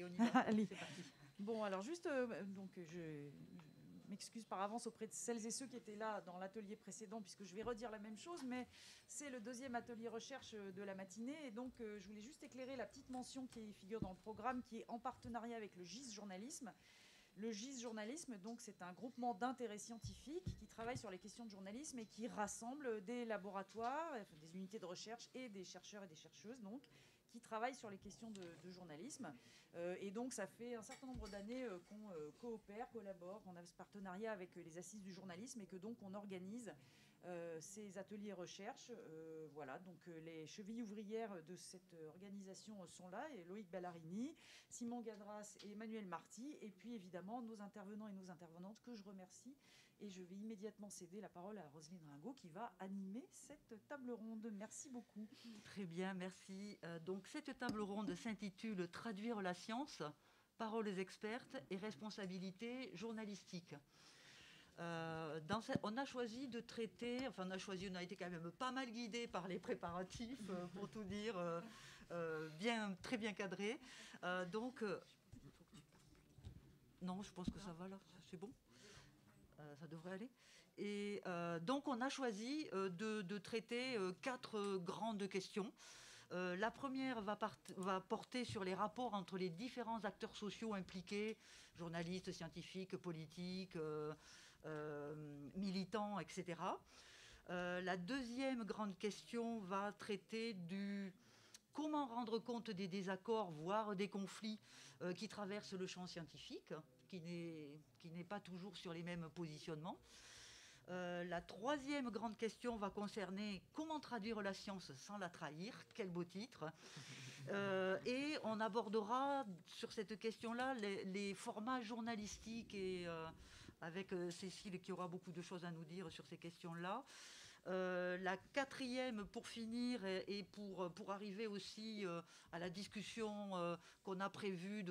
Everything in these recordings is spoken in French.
Allez, on y va. Allez. C'est parti. Bon, alors juste, je m'excuse par avance auprès de celles et ceux qui étaient là dans l'atelier précédent, puisque je vais redire la même chose, mais c'est le deuxième atelier recherche de la matinée, et donc je voulais juste éclairer la petite mention qui figure dans le programme, qui est en partenariat avec le GIS Journalisme. Le GIS Journalisme, donc, c'est un groupement d'intérêt scientifique qui travaille sur les questions de journalisme et qui rassemble des laboratoires, enfin, des unités de recherche et des chercheurs et des chercheuses, donc, qui travaillent sur les questions de journalisme. Et donc, ça fait un certain nombre d'années qu'on coopère, collabore, qu'on a ce partenariat avec les assises du journalisme et que donc on organise ces ateliers recherche. Voilà, donc les chevilles ouvrières de cette organisation sont là, et Loïc Ballarini, Simon Gadras et Emmanuel Marty, et puis évidemment nos intervenants et nos intervenantes que je remercie. Et je vais immédiatement céder la parole à Roselyne Ringot qui va animer cette table ronde. Merci beaucoup. Très bien, merci. Donc, cette table ronde s'intitule « Traduire la science, paroles expertes et responsabilités journalistiques ». On a choisi de traiter, enfin on a été quand même pas mal guidé par les préparatifs, pour tout dire, très bien cadré. Non, je pense que ça va là, c'est bon. Ça devrait aller. Et donc, on a choisi de traiter 4 grandes questions. La première va porter sur les rapports entre les différents acteurs sociaux impliqués, journalistes, scientifiques, politiques, militants, etc. La deuxième grande question va traiter du comment rendre compte des désaccords, voire des conflits qui traversent le champ scientifique, qui n'est pas toujours sur les mêmes positionnements. La troisième grande question va concerner comment traduire la science sans la trahir. Quel beau titre. Et on abordera sur cette question-là les formats journalistiques, et avec Cécile qui aura beaucoup de choses à nous dire sur ces questions-là. La quatrième, pour finir, et pour arriver aussi à la discussion qu'on a prévu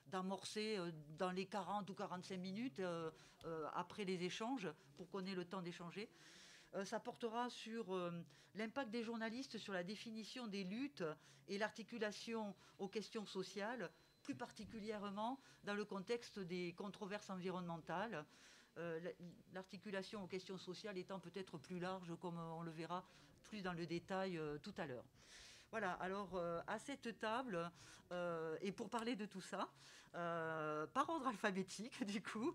d'amorcer dans les 40 ou 45 minutes après les échanges, pour qu'on ait le temps d'échanger. Ça portera sur l'impact des journalistes sur la définition des luttes et l'articulation aux questions sociales, plus particulièrement dans le contexte des controverses environnementales. L'articulation aux questions sociales étant peut-être plus large, comme on le verra plus dans le détail tout à l'heure. Voilà, alors à cette table, et pour parler de tout ça, par ordre alphabétique du coup,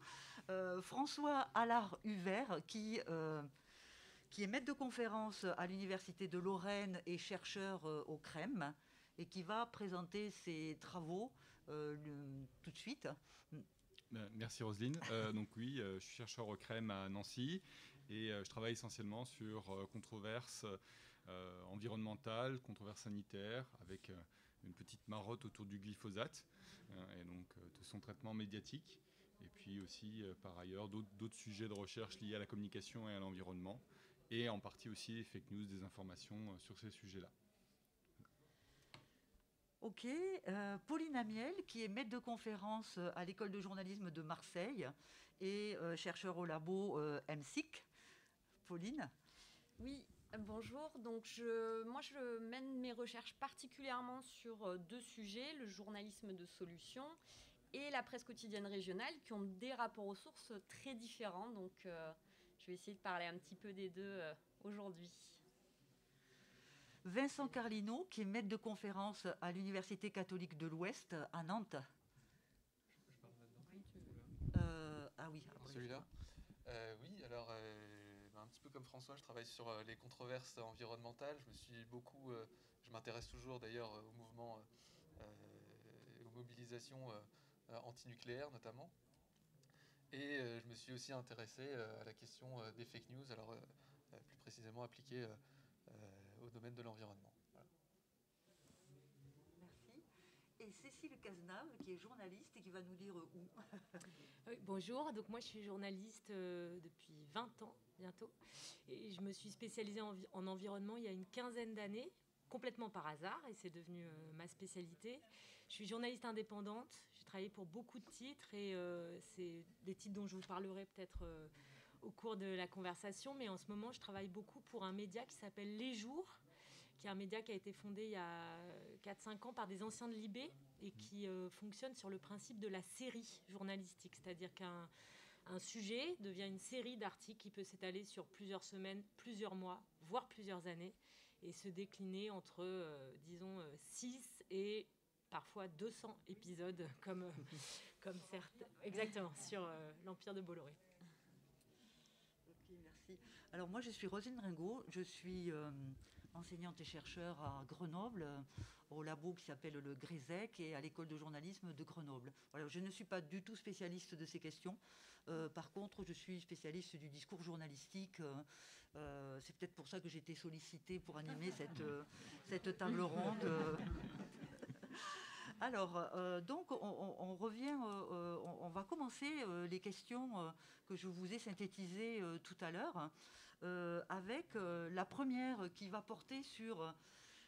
François Allard-Huvert, qui est maître de conférence à l'Université de Lorraine et chercheur au CREM, et qui va présenter ses travaux tout de suite. Merci Roselyne. Donc oui, je suis chercheur au CREM à Nancy et je travaille essentiellement sur controverses environnementales, controverses sanitaires, avec une petite marotte autour du glyphosate et donc de son traitement médiatique. Et puis aussi, par ailleurs, d'autres sujets de recherche liés à la communication et à l'environnement, et en partie aussi les fake news, des informations sur ces sujets-là. Ok, Pauline Amiel, qui est maître de conférence à l'école de journalisme de Marseille et chercheur au labo MSIC. Pauline. Oui, bonjour. Donc moi, je mène mes recherches particulièrement sur 2 sujets, le journalisme de solution et la presse quotidienne régionale, qui ont des rapports aux sources très différents. Donc je vais essayer de parler un petit peu des 2 aujourd'hui. Vincent Carlino, qui est maître de conférence à l'Université catholique de l'Ouest à Nantes. Je parle maintenant. Ah oui, après, celui-là. Oui, alors un petit peu comme François, je travaille sur les controverses environnementales. Je m'intéresse toujours d'ailleurs au mouvement, aux mobilisations antinucléaires notamment. Et je me suis aussi intéressé à la question des fake news, alors plus précisément appliquée au domaine de l'environnement. Voilà. Merci. Et Cécile Cazenave, qui est journaliste et qui va nous dire où. Oui, bonjour, donc moi je suis journaliste depuis 20 ans bientôt. Et je me suis spécialisée en environnement il y a une quinzaine d'années, complètement par hasard, et c'est devenu ma spécialité. Je suis journaliste indépendante, j'ai travaillé pour beaucoup de titres, et c'est des titres dont je vous parlerai peut-être au cours de la conversation, mais en ce moment je travaille beaucoup pour un média qui s'appelle Les Jours, qui est un média qui a été fondé il y a 4-5 ans par des anciens de l'IB et qui fonctionne sur le principe de la série journalistique, c'est-à-dire qu'un sujet devient une série d'articles qui peut s'étaler sur plusieurs semaines, plusieurs mois, voire plusieurs années, et se décliner entre, disons, 6 et parfois 200 épisodes, comme certains, exactement, sur l'Empire de Bolloré. Ok, merci. Alors moi, je suis Rosine Ringot, je suis enseignante et chercheur à Grenoble, au labo qui s'appelle le GRESEC et à l'école de journalisme de Grenoble. Voilà, je ne suis pas du tout spécialiste de ces questions. Par contre, je suis spécialiste du discours journalistique. C'est peut-être pour ça que j'ai été sollicitée pour animer cette table ronde. Alors, donc, on revient, on va commencer les questions que je vous ai synthétisées tout à l'heure, avec la première qui va porter sur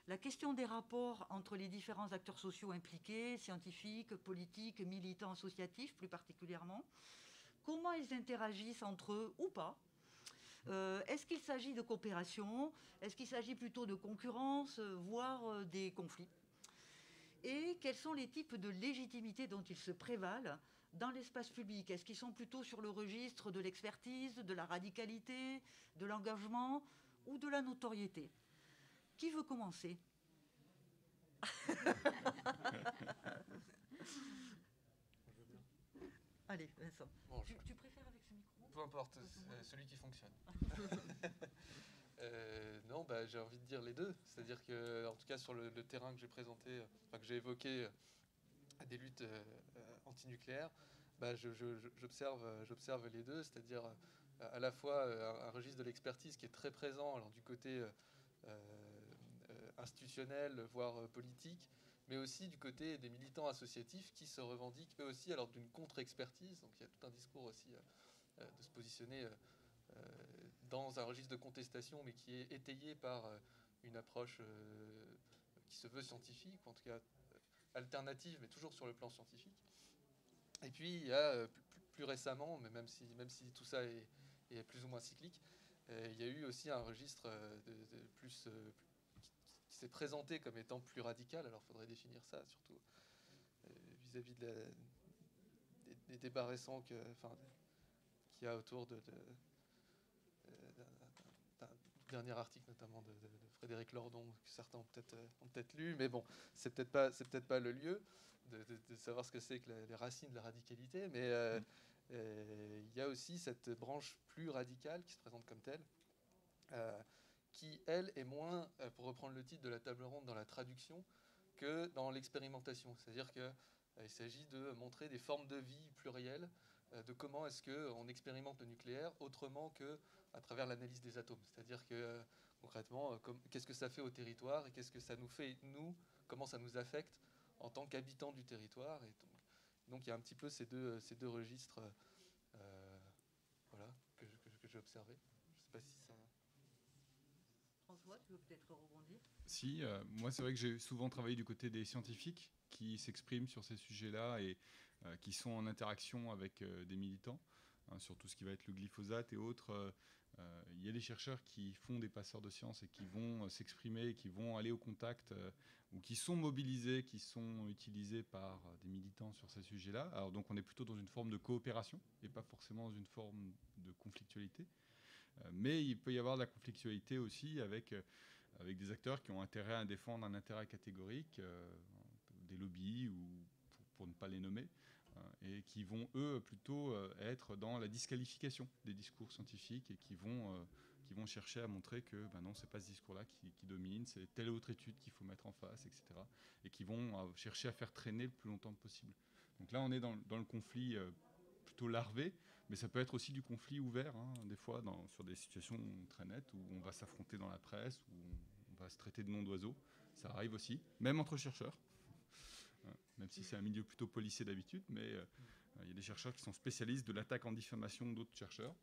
la question des rapports entre les différents acteurs sociaux impliqués, scientifiques, politiques, militants, associatifs plus particulièrement. Comment ils interagissent entre eux ou pas? Est-ce qu'il s'agit de coopération? Est-ce qu'il s'agit plutôt de concurrence, voire des conflits? Et quels sont les types de légitimité dont ils se prévalent dans l'espace public? Est-ce qu'ils sont plutôt sur le registre de l'expertise, de la radicalité, de l'engagement ou de la notoriété? Qui veut commencer? Allez, Vincent. Bon, Tu préfères avec ce micro? peu importe, celui qui fonctionne. Non, j'ai envie de dire les deux. C'est-à-dire que, en tout cas, sur le terrain que j'ai présenté, que j'ai évoqué, des luttes antinucléaires, j'observe les deux. C'est-à-dire à la fois un registre de l'expertise qui est très présent, alors du côté institutionnel, voire politique, mais aussi du côté des militants associatifs qui se revendiquent eux aussi alors d'une contre-expertise. Donc il y a tout un discours aussi de se positionner dans un registre de contestation, mais qui est étayé par une approche qui se veut scientifique, ou en tout cas alternative, mais toujours sur le plan scientifique. Et puis il y a plus récemment, mais même si tout ça est plus ou moins cyclique, il y a eu aussi un registre plus qui s'est présenté comme étant plus radical. Alors il faudrait définir ça, surtout vis-à-vis des débats récents qu'il y a autour d'un dernier article, notamment de Frédéric Lordon, que certains ont peut-être lu, mais bon, c'est peut-être pas le lieu de savoir ce que c'est que les racines de la radicalité, mais il y a aussi cette branche plus radicale qui se présente comme telle, qui, elle, est moins, pour reprendre le titre de la table ronde, dans la traduction que dans l'expérimentation. C'est-à-dire qu'il s'agit de montrer des formes de vie plurielles, de comment est-ce qu'on expérimente le nucléaire autrement qu'à travers l'analyse des atomes. C'est-à-dire que, concrètement, qu'est-ce que ça fait au territoire et qu'est-ce que ça nous fait, nous, comment ça nous affecte en tant qu'habitants du territoire. Et donc il y a un petit peu ces deux registres que j'ai observés. Je ne sais pas si ça... François, tu veux peut-être rebondir? Si, moi c'est vrai que j'ai souvent travaillé du côté des scientifiques qui s'expriment sur ces sujets-là et qui sont en interaction avec des militants, sur tout ce qui va être le glyphosate et autres. Il y a des chercheurs qui font des passeurs de sciences et qui vont s'exprimer, qui vont aller au contact ou qui sont mobilisés, qui sont utilisés par des militants sur ces sujets-là. Alors donc on est plutôt dans une forme de coopération et pas forcément dans une forme de conflictualité. Mais il peut y avoir de la conflictualité aussi avec des acteurs qui ont intérêt à défendre un intérêt catégorique, des lobbies ou pour ne pas les nommer, et qui vont eux plutôt être dans la disqualification des discours scientifiques et qui vont chercher à montrer que non, c'est pas ce discours-là qui domine, c'est telle autre étude qu'il faut mettre en face, etc. Et qui vont chercher à faire traîner le plus longtemps possible. Donc là, on est dans le conflit plutôt larvé, mais ça peut être aussi du conflit ouvert, des fois, sur des situations très nettes où on va s'affronter dans la presse, où on va se traiter de nom d'oiseau. Ça arrive aussi, même entre chercheurs, même si c'est un milieu plutôt policier d'habitude, mais il y a des chercheurs qui sont spécialistes de l'attaque en diffamation d'autres chercheurs.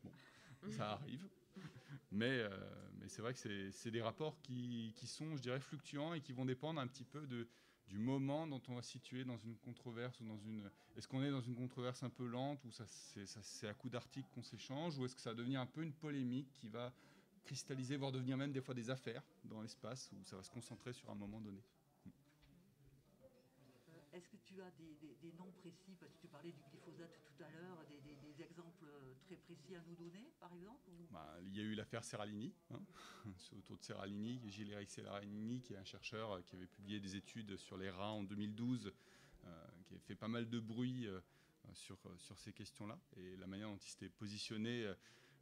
Bon, ça arrive. Mais c'est vrai que c'est des rapports qui sont, je dirais, fluctuants et qui vont dépendre un petit peu du moment dont on va se situer dans une controverse ou est-ce qu'on est dans une controverse un peu lente où c'est à coup d'articles qu'on s'échange, ou est-ce que ça va devenir un peu une polémique qui va cristalliser, voire devenir même des fois des affaires dans l'espace où ça va se concentrer sur un moment donné. Est-ce que tu as des noms précis, parce que tu parlais du glyphosate tout à l'heure, des exemples très précis à nous donner, par exemple Il y a eu l'affaire Serralini, autour de Serralini, Gilles-Éric Serralini, qui est un chercheur qui avait publié des études sur les rats en 2012, qui avait fait pas mal de bruit sur ces questions-là, et la manière dont il s'était positionné.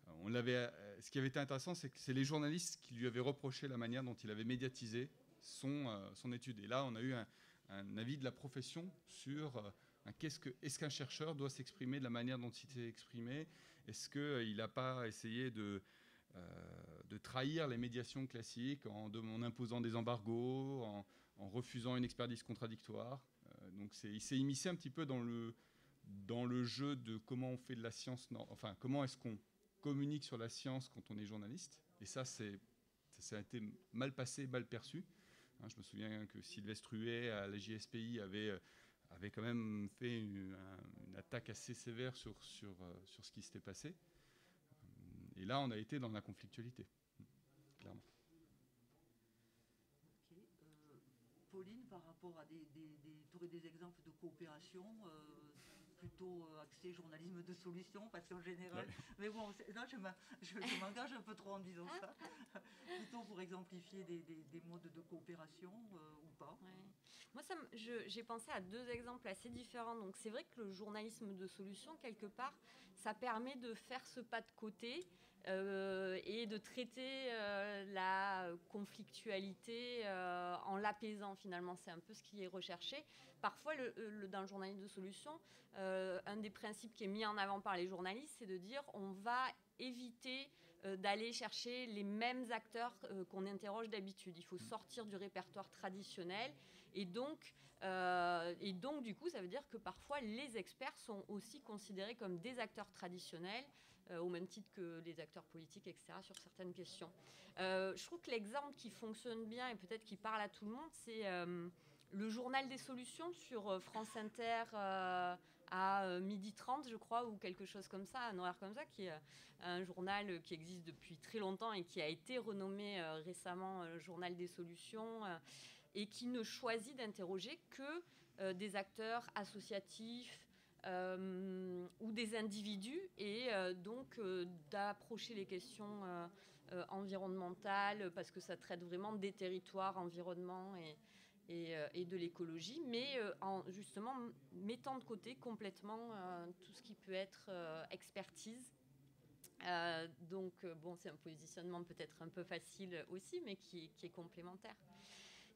Ce qui avait été intéressant, c'est que c'est les journalistes qui lui avaient reproché la manière dont il avait médiatisé son étude. Et là, on a eu un avis de la profession sur est-ce qu'un chercheur doit s'exprimer de la manière dont il s'est exprimé. Est-ce qu'il n'a pas essayé de trahir les médiations classiques en imposant des embargos, en refusant une expertise contradictoire. Donc il s'est immiscé un petit peu dans le jeu de comment on fait de la science, enfin comment est-ce qu'on communique sur la science quand on est journaliste. Et ça a été mal passé, mal perçu. Je me souviens que Sylvestre Huet à la JSPI avait quand même fait une attaque assez sévère sur ce qui s'était passé. Et là, on a été dans la conflictualité, clairement. Okay. Pauline, par rapport à tu aurais des exemples de coopération plutôt axé journalisme de solution, parce qu'en général, ouais. Mais bon, là je m'engage un peu trop en disant ça, plutôt pour exemplifier des modes de coopération ou pas. Ouais. Moi, j'ai pensé à deux exemples assez différents. Donc, c'est vrai que le journalisme de solution, quelque part, ça permet de faire ce pas de côté et de traiter la conflictualité en l'apaisant, finalement. C'est un peu ce qui est recherché. Parfois, dans le journalisme de solution, un des principes qui est mis en avant par les journalistes, c'est de dire on va éviter d'aller chercher les mêmes acteurs qu'on interroge d'habitude. Il faut sortir du répertoire traditionnel. Et donc, du coup, ça veut dire que parfois, les experts sont aussi considérés comme des acteurs traditionnels, au même titre que les acteurs politiques, etc., sur certaines questions. Je trouve que l'exemple qui fonctionne bien et peut-être qui parle à tout le monde, c'est le journal des solutions sur France Inter à 12h30, je crois, ou quelque chose comme ça, un horaire comme ça, qui est un journal qui existe depuis très longtemps et qui a été renommé récemment Journal des solutions, et qui ne choisit d'interroger que des acteurs associatifs ou des individus, et donc d'approcher les questions environnementales, parce que ça traite vraiment des territoires, environnement et de l'écologie, mais justement mettant de côté complètement tout ce qui peut être expertise. Donc, c'est un positionnement peut-être un peu facile aussi, mais qui est complémentaire.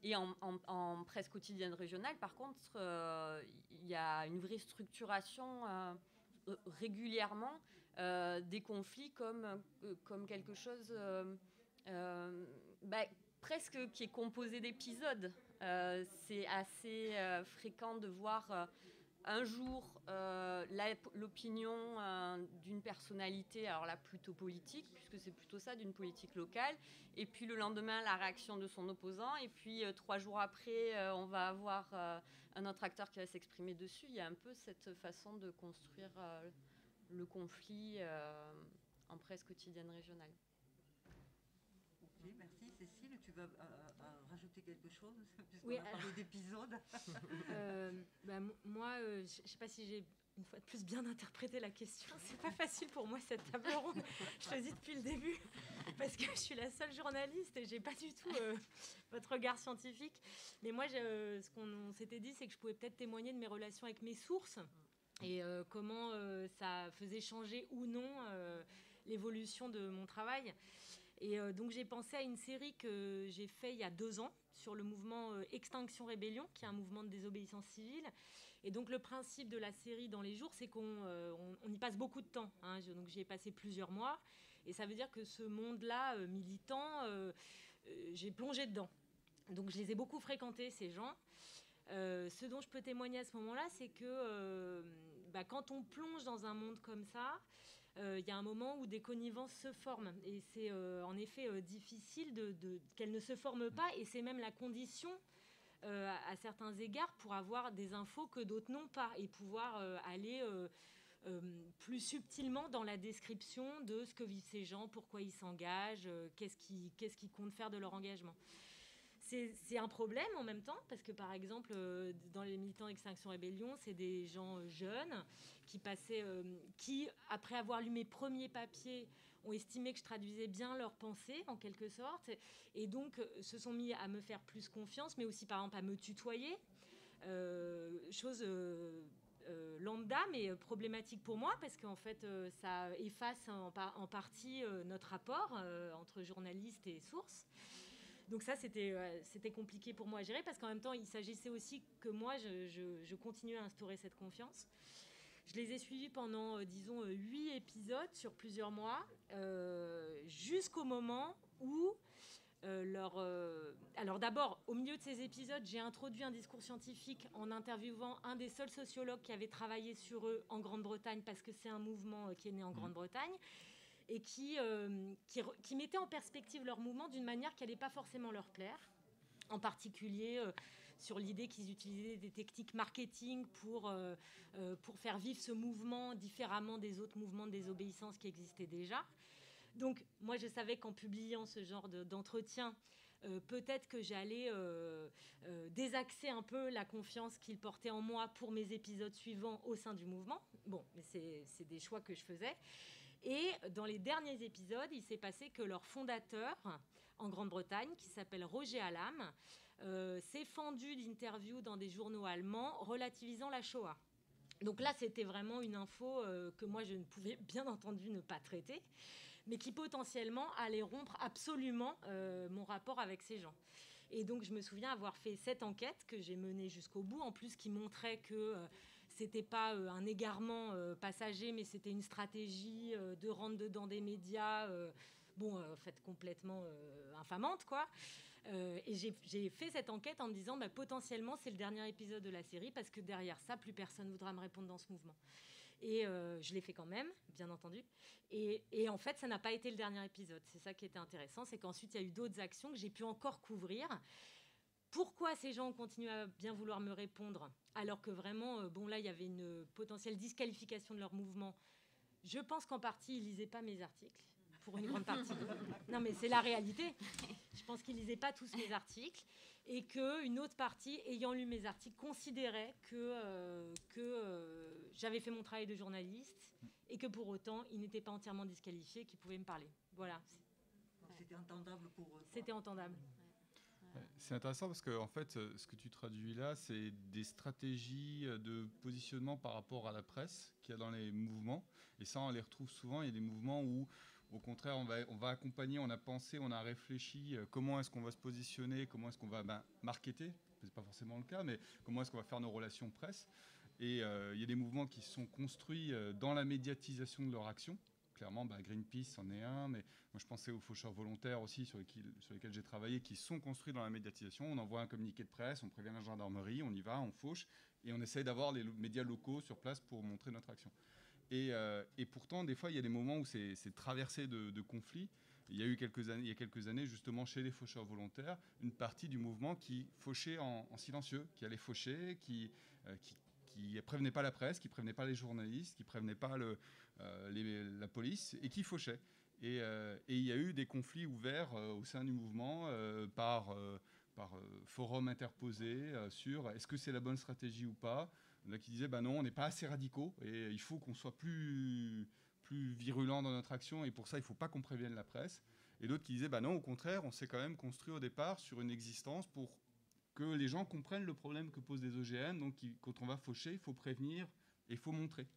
Et en presse quotidienne régionale, par contre, il y a une vraie structuration régulièrement des conflits comme quelque chose presque qui est composé d'épisodes. C'est assez fréquent de voir un jour l'opinion d'une personnalité, alors là plutôt politique, puisque c'est plutôt ça, d'une politique locale, et puis le lendemain la réaction de son opposant, et puis 3 jours après on va avoir un autre acteur qui va s'exprimer dessus. Il y a un peu cette façon de construire le conflit en presse quotidienne régionale. Ok, merci. Cécile, tu vas rajouter quelque chose, puisqu'on oui, a parlé d'épisodes. Moi, je ne sais pas si j'ai une fois de plus bien interprété la question. C'est pas facile pour moi cette table ronde. Je te le dis depuis le début, parce que je suis la seule journaliste et j'ai pas du tout votre regard scientifique. Mais moi, ce qu'on s'était dit, c'est que je pouvais peut-être témoigner de mes relations avec mes sources et comment ça faisait changer ou non l'évolution de mon travail. Et donc j'ai pensé à une série que j'ai fait il y a 2 ans sur le mouvement Extinction Rébellion, qui est un mouvement de désobéissance civile. Et donc le principe de la série Dans les jours, c'est qu'on y passe beaucoup de temps. Donc j'y ai passé plusieurs mois. Et ça veut dire que ce monde-là, militant, j'ai plongé dedans. Donc je les ai beaucoup fréquentés, ces gens. Ce dont je peux témoigner à ce moment-là, c'est que quand on plonge dans un monde comme ça, il y a un moment où des connivences se forment. Et c'est en effet difficile qu'elles ne se forment pas. Et c'est même la condition, à certains égards, pour avoir des infos que d'autres n'ont pas. Et pouvoir aller plus subtilement dans la description de ce que vivent ces gens, pourquoi ils s'engagent, qu'est-ce qu'ils comptent faire de leur engagement. C'est un problème en même temps, parce que par exemple, dans les militants d'Extinction Rébellion, c'est des gens jeunes qui, après avoir lu mes premiers papiers, ont estimé que je traduisais bien leurs pensées, en quelque sorte, et donc se sont mis à me faire plus confiance, mais aussi par exemple à me tutoyer, chose lambda, mais problématique pour moi, parce qu'en fait, ça efface en partie notre rapport entre journaliste et source. Donc ça, c'était compliqué pour moi à gérer, parce qu'en même temps, il s'agissait aussi que moi, je continuais à instaurer cette confiance. Je les ai suivis pendant, disons, 8 épisodes sur plusieurs mois, jusqu'au moment où alors d'abord, au milieu de ces épisodes, j'ai introduit un discours scientifique en interviewant un des seuls sociologues qui avait travaillé sur eux en Grande-Bretagne, parce que c'est un mouvement qui est né en Grande-Bretagne, et qui mettait en perspective leur mouvement d'une manière qui n'allait pas forcément leur plaire, en particulier sur l'idée qu'ils utilisaient des techniques marketing pour faire vivre ce mouvement différemment des autres mouvements de désobéissance qui existaient déjà. Donc, moi, je savais qu'en publiant ce genre d'entretien, peut-être que j'allais désaxer un peu la confiance qu'ils portaient en moi pour mes épisodes suivants au sein du mouvement. Bon, mais c'est des choix que je faisais. Et dans les derniers épisodes, il s'est passé que leur fondateur, en Grande-Bretagne, qui s'appelle Roger Hallam, s'est fendu d'interviews dans des journaux allemands relativisant la Shoah. Donc là, c'était vraiment une info que moi, je ne pouvais bien entendu ne pas traiter, mais qui potentiellement allait rompre absolument mon rapport avec ces gens. Et donc, je me souviens avoir fait cette enquête que j'ai menée jusqu'au bout, en plus qui montrait que c'était pas un égarement passager, mais c'était une stratégie de rentre dedans des médias, en fait, complètement infamante, quoi. Et j'ai fait cette enquête en me disant, potentiellement, c'est le dernier épisode de la série, parce que derrière ça, plus personne ne voudra me répondre dans ce mouvement. Et je l'ai fait quand même, bien entendu. Et en fait, ça n'a pas été le dernier épisode. C'est ça qui était intéressant, c'est qu'ensuite, il y a eu d'autres actions que j'ai pu encore couvrir. Pourquoi ces gens ont continué à bien vouloir me répondre, alors que vraiment, là, il y avait une potentielle disqualification de leur mouvement. Je pense qu'en partie, ils ne lisaient pas mes articles, pour une grande partie. Non, mais c'est la réalité. Je pense qu'ils ne lisaient pas tous mes articles, et qu'une autre partie, ayant lu mes articles, considérait que j'avais fait mon travail de journaliste, et que pour autant, ils n'étaient pas entièrement disqualifiés, qu'ils pouvaient me parler. Voilà. C'était entendable pour eux. C'était entendable. C'est intéressant parce que en fait, ce que tu traduis là, c'est des stratégies de positionnement par rapport à la presse qu'il y a dans les mouvements. Et ça, on les retrouve souvent. Il y a des mouvements où, au contraire, on va accompagner, on a pensé, on a réfléchi comment est-ce qu'on va se positionner, comment est-ce qu'on va marketer. C'est pas forcément le cas, mais comment est-ce qu'on va faire nos relations presse. Et il y a des mouvements qui sont construits dans la médiatisation de leur action. Clairement, Greenpeace en est un, mais moi je pensais aux faucheurs volontaires aussi sur lesquels j'ai travaillé, qui sont construits dans la médiatisation. On envoie un communiqué de presse, on prévient la gendarmerie, on y va, on fauche, et on essaye d'avoir les médias locaux sur place pour montrer notre action. Et pourtant, des fois, il y a des moments où c'est traversé de conflits. Il y a eu il y a quelques années, justement, chez les faucheurs volontaires, une partie du mouvement qui fauchait en silencieux, qui allait faucher, qui prévenait pas la presse, qui prévenait pas les journalistes, qui prévenait pas la police, et qui fauchait. Et il y a eu des conflits ouverts au sein du mouvement par forum interposés sur est-ce que c'est la bonne stratégie ou pas. Là, qui disaient non, on n'est pas assez radicaux et il faut qu'on soit plus virulent dans notre action, et pour ça il ne faut pas qu'on prévienne la presse. Et d'autres qui disaient non, au contraire, on s'est quand même construit au départ sur une existence pour que les gens comprennent le problème que posent les OGM. Donc quand on va faucher, il faut prévenir et il faut montrer.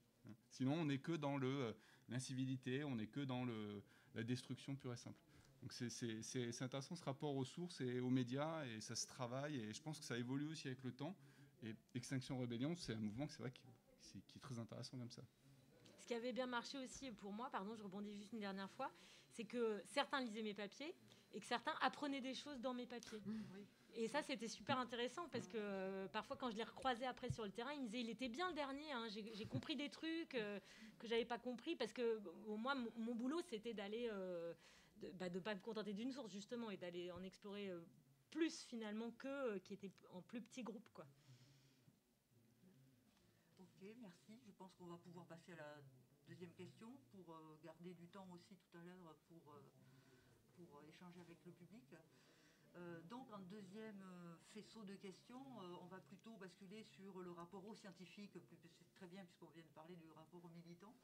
Sinon on n'est que dans l'incivilité, on n'est que dans la destruction pure et simple. Donc c'est intéressant ce rapport aux sources et aux médias, et ça se travaille, et je pense que ça évolue aussi avec le temps. Et Extinction Rébellion, c'est un mouvement c'est vrai qui est très intéressant comme ça. Ce qui avait bien marché aussi pour moi, pardon, je rebondis juste une dernière fois, c'est que certains lisaient mes papiers et que certains apprenaient des choses dans mes papiers. Oui. Et ça, c'était super intéressant, parce que parfois, quand je les recroisais après sur le terrain, ils me disaient « il était bien le dernier, hein, j'ai compris des trucs que je n'avais pas compris », parce que moi, mon boulot, c'était d'aller, de ne pas me contenter d'une source, justement, et d'aller en explorer plus, finalement, qui était en plus petit groupe, quoi. Ok, merci. Je pense qu'on va pouvoir passer à la deuxième question pour garder du temps aussi tout à l'heure pour échanger avec le public. Donc, en deuxième faisceau de questions, on va plutôt basculer sur le rapport aux scientifiques. C'est très bien puisqu'on vient de parler du rapport aux militants.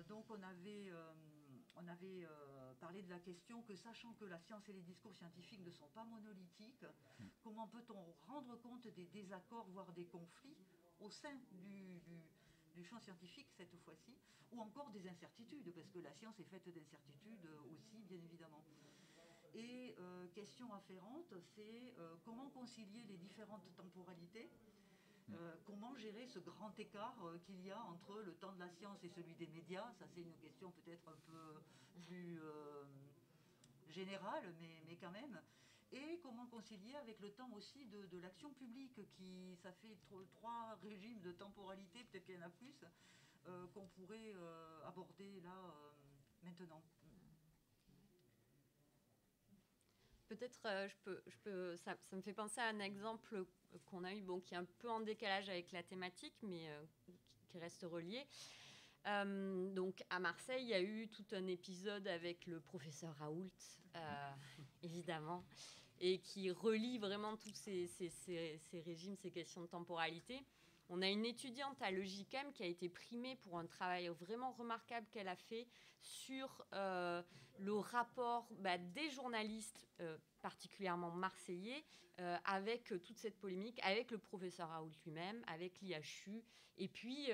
Donc, on avait parlé de la question que, sachant que la science et les discours scientifiques ne sont pas monolithiques, comment peut-on rendre compte des désaccords, voire des conflits au sein du champ scientifique cette fois-ci, ou encore des incertitudes, parce que la science est faite d'incertitudes aussi, bien évidemment. Et question afférente, c'est comment concilier les différentes temporalités, comment gérer ce grand écart qu'il y a entre le temps de la science et celui des médias. Ça, c'est une question peut-être un peu plus générale, mais quand même. Et comment concilier avec le temps aussi de l'action publique, ça fait trois régimes de temporalité, peut-être qu'il y en a plus, qu'on pourrait aborder là maintenant. Peut-être, ça me fait penser à un exemple qu'on a eu, qui est un peu en décalage avec la thématique, mais qui reste relié. Donc, à Marseille, il y a eu tout un épisode avec le professeur Raoult, évidemment, et qui relie vraiment tous ces régimes, ces questions de temporalité. On a une étudiante à l'EJCAM qui a été primée pour un travail vraiment remarquable qu'elle a fait sur le rapport des journalistes, particulièrement marseillais, avec toute cette polémique, avec le professeur Raoult lui-même, avec l'IHU, et puis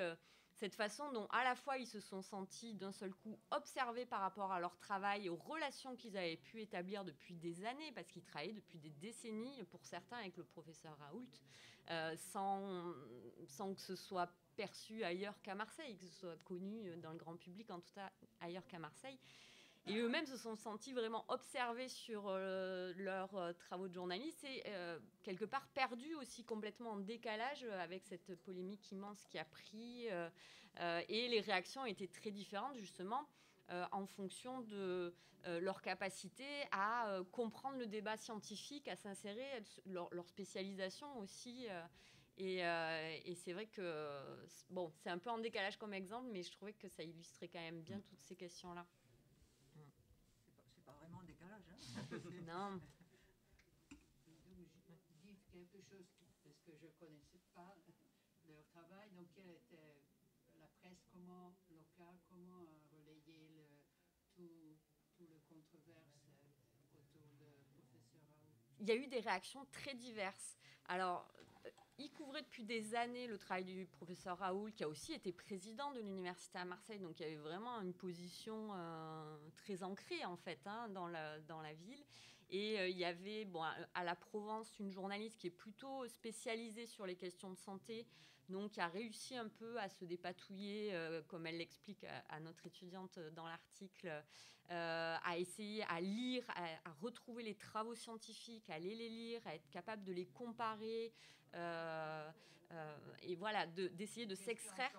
cette façon dont à la fois ils se sont sentis d'un seul coup observés par rapport à leur travail et aux relations qu'ils avaient pu établir depuis des années, parce qu'ils travaillaient depuis des décennies, pour certains, avec le professeur Raoult, sans que ce soit perçu ailleurs qu'à Marseille, que ce soit connu dans le grand public, en tout cas ailleurs qu'à Marseille. Et eux-mêmes se sont sentis vraiment observés sur leurs travaux de journalistes et quelque part perdus aussi, complètement en décalage avec cette polémique immense qui a pris. Et les réactions étaient très différentes justement en fonction de leur capacité à comprendre le débat scientifique, à s'insérer, leur spécialisation aussi. Et c'est vrai que c'est un peu en décalage comme exemple, mais je trouvais que ça illustrait quand même bien toutes ces questions-là. C'est pas vraiment un décalage, hein. Non. Dire quelque chose parce que je ne connaissais pas leur travail. Donc, quelle était la presse, comment locale, comment relayer tout le controverse autour de professeur Raoult? Il y a eu des réactions très diverses. Alors, il couvrait depuis des années le travail du professeur Raoult, qui a aussi été président de l'université à Marseille, donc il y avait vraiment une position très ancrée en fait dans la ville. Et il y avait à la Provence une journaliste qui est plutôt spécialisée sur les questions de santé, donc qui a réussi un peu à se dépatouiller, comme elle l'explique à notre étudiante dans l'article, à essayer à lire, à retrouver les travaux scientifiques, à aller les lire, à être capable de les comparer. Et voilà, d'essayer de s'extraire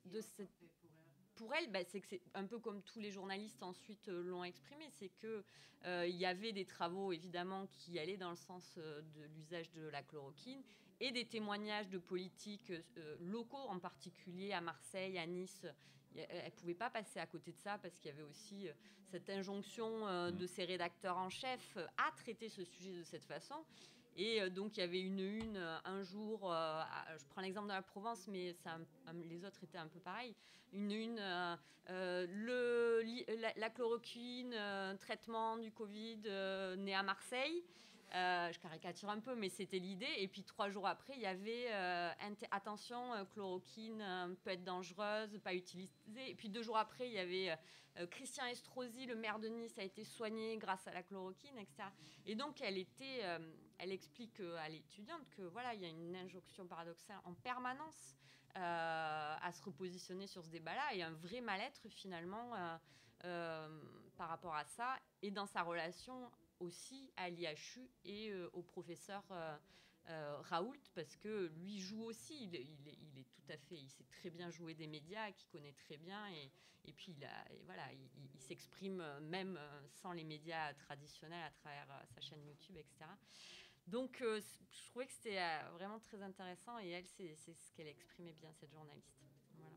de cette... Pour elle, c'est que c'est un peu comme tous les journalistes ensuite l'ont exprimé, c'est que il y avait des travaux évidemment qui allaient dans le sens de l'usage de la chloroquine et des témoignages de politiques locaux, en particulier à Marseille, à Nice. Elle ne pouvait pas passer à côté de ça parce qu'il y avait aussi cette injonction de ses rédacteurs en chef à traiter ce sujet de cette façon. Et donc, il y avait une un jour, je prends l'exemple de la Provence, mais les autres étaient un peu pareils. La chloroquine, traitement du Covid né à Marseille. Je caricature un peu, mais c'était l'idée. Et puis 3 jours après, il y avait attention, chloroquine peut être dangereuse, pas utilisée. Et puis 2 jours après, il y avait Christian Estrosi, le maire de Nice, a été soigné grâce à la chloroquine, etc. Et donc, elle explique à l'étudiante que voilà, il y a une injonction paradoxale en permanence à se repositionner sur ce débat-là et un vrai mal-être finalement par rapport à ça et dans sa relation aussi à l'IHU et au professeur Raoult, parce que lui joue aussi, il est tout à fait, il sait très bien jouer des médias, qu'il connaît très bien, et puis il s'exprime même sans les médias traditionnels à travers sa chaîne YouTube, etc. Donc, je trouvais que c'était vraiment très intéressant. Et elle, c'est ce qu'elle exprimait bien, cette journaliste. Voilà.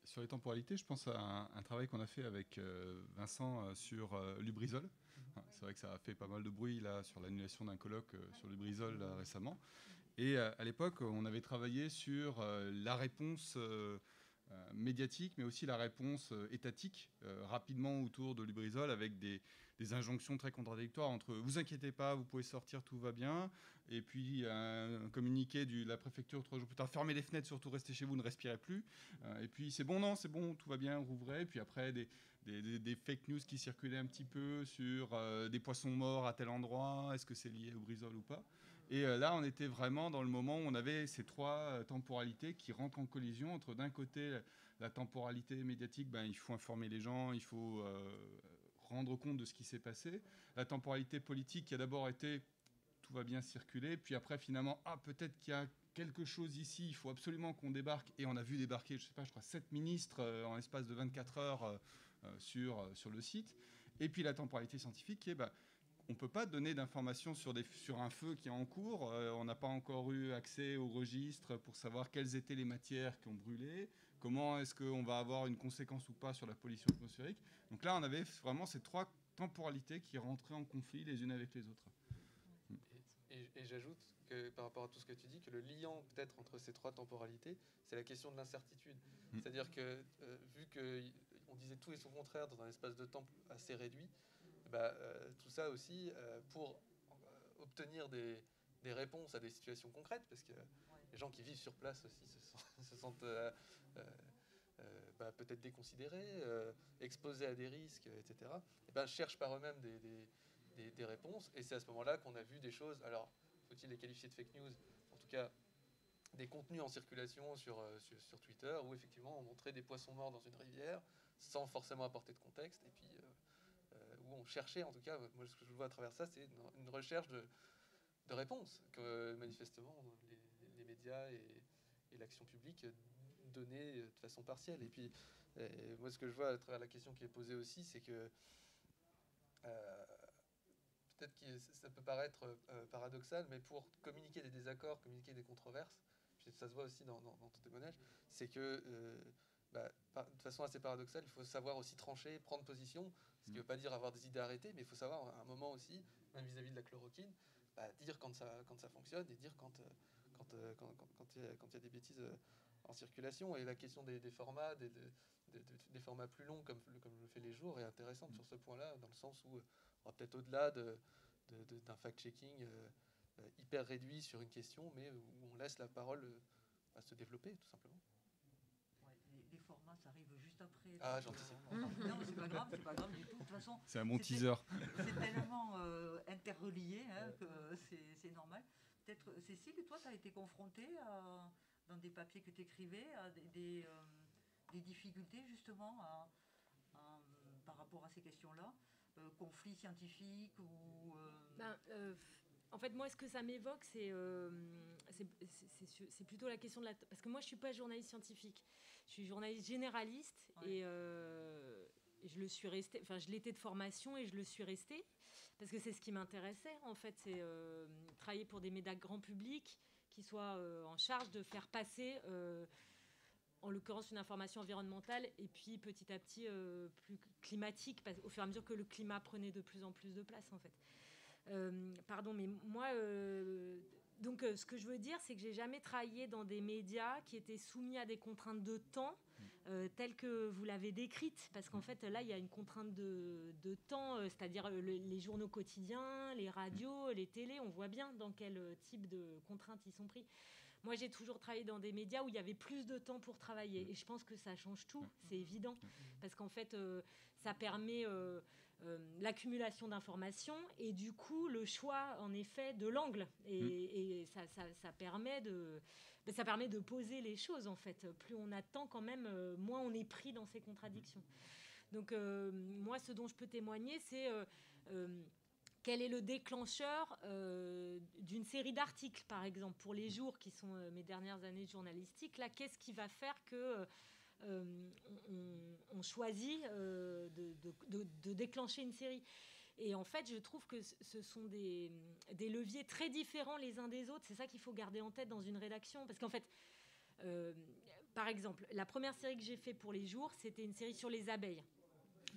Sur les temporalités, je pense à un travail qu'on a fait avec Vincent sur Lubrizol. C'est vrai que ça a fait pas mal de bruit là, sur l'annulation d'un colloque sur Lubrizol récemment. Et à l'époque, on avait travaillé sur la réponse médiatique, mais aussi la réponse étatique rapidement autour de Lubrizol, avec des injonctions très contradictoires entre « vous inquiétez pas, vous pouvez sortir, tout va bien », et puis un communiqué de la préfecture 3 jours plus tard « fermez les fenêtres, surtout restez chez vous, ne respirez plus », et puis « c'est bon, non, c'est bon, tout va bien, rouvrez », et puis après des fake news qui circulaient un petit peu sur des poissons morts à tel endroit, est-ce que c'est lié au Lubrizol ou pas. Et là, on était vraiment dans le moment où on avait ces trois temporalités qui rentrent en collision entre, d'un côté, la temporalité médiatique, il faut informer les gens, il faut rendre compte de ce qui s'est passé. La temporalité politique qui a d'abord été tout va bien circuler, puis après, finalement, peut-être qu'il y a quelque chose ici, il faut absolument qu'on débarque. Et on a vu débarquer, je crois 7 ministres en l'espace de 24 heures sur le site. Et puis la temporalité scientifique qui est... on ne peut pas donner d'informations sur un feu qui est en cours. On n'a pas encore eu accès au registre pour savoir quelles étaient les matières qui ont brûlé. Comment est-ce qu'on va avoir une conséquence ou pas sur la pollution atmosphérique. Donc là, on avait vraiment ces trois temporalités qui rentraient en conflit les unes avec les autres. Et j'ajoute que par rapport à tout ce que tu dis, que le liant peut-être entre ces trois temporalités, c'est la question de l'incertitude. C'est-à-dire que vu qu'on disait tout et son contraire dans un espace de temps assez réduit, tout ça aussi pour obtenir des réponses à des situations concrètes, parce que les gens qui vivent sur place aussi se sentent peut-être déconsidérés, exposés à des risques, etc. Et cherchent par eux-mêmes des réponses, et c'est à ce moment-là qu'on a vu des choses, alors faut-il les qualifier de fake news, en tout cas des contenus en circulation sur Twitter, où effectivement on montrait des poissons morts dans une rivière, sans forcément apporter de contexte, et puis où on cherchait, en tout cas, moi ce que je vois à travers ça, c'est une recherche de réponses que manifestement les médias et l'action publique donnaient de façon partielle. Et puis moi ce que je vois à travers la question qui est posée aussi, c'est que peut-être que ça peut paraître paradoxal, mais pour communiquer des désaccords, communiquer des controverses, puis ça se voit aussi dans ton témoignage, c'est que de façon assez paradoxale, il faut savoir aussi trancher, prendre position, ce qui ne veut pas dire avoir des idées arrêtées, mais il faut savoir à un moment aussi, même vis-à-vis de la chloroquine, dire quand ça fonctionne et dire quand il y a des bêtises en circulation. Et la question des formats, des formats plus longs, comme le fait Les Jours, est intéressante sur ce point-là, dans le sens où on va peut-être au-delà d'un fact-checking hyper réduit sur une question, mais où on laisse la parole se développer, tout simplement. Les formats, ça arrive juste après. Ah, j'anticipe. Non, c'est pas grave du tout. De toute façon, c'est un bon teaser. C'est tellement interrelié que c'est normal. Peut-être, Cécile, toi, tu as été confrontée dans des papiers que tu écrivais à des difficultés, justement, par rapport à ces questions-là, conflits scientifiques ou... En fait, moi, ce que ça m'évoque, c'est plutôt la question de la... Parce que moi, je ne suis pas journaliste scientifique. Je suis journaliste généraliste et je le suis resté. Enfin, je l'étais de formation et je le suis resté parce que c'est ce qui m'intéressait. En fait, c'est travailler pour des médias grand public qui soient en charge de faire passer, en l'occurrence, une information environnementale et puis petit à petit plus climatique, au fur et à mesure que le climat prenait de plus en plus de place, en fait. Mais moi, ce que je veux dire, c'est que j'ai jamais travaillé dans des médias qui étaient soumis à des contraintes de temps telles que vous l'avez décrites, parce qu'en fait, là, il y a une contrainte de temps, c'est-à-dire les journaux quotidiens, les radios, les télés, on voit bien dans quel type de contraintes ils sont pris. Moi, j'ai toujours travaillé dans des médias où il y avait plus de temps pour travailler, et je pense que ça change tout, c'est évident, parce qu'en fait, ça permet... l'accumulation d'informations et du coup le choix en effet de l'angle et ça permet de poser les choses en fait. Plus on attend quand même, moins on est pris dans ces contradictions. Donc moi ce dont je peux témoigner c'est quel est le déclencheur d'une série d'articles par exemple pour Les Jours qui sont mes dernières années de journalistique. Là, qu'est-ce qui va faire que on choisit de déclencher une série. Et en fait, je trouve que ce sont des leviers très différents les uns des autres. C'est ça qu'il faut garder en tête dans une rédaction. Parce qu'en fait, par exemple, la première série que j'ai faite pour les jours, c'était une série sur les abeilles,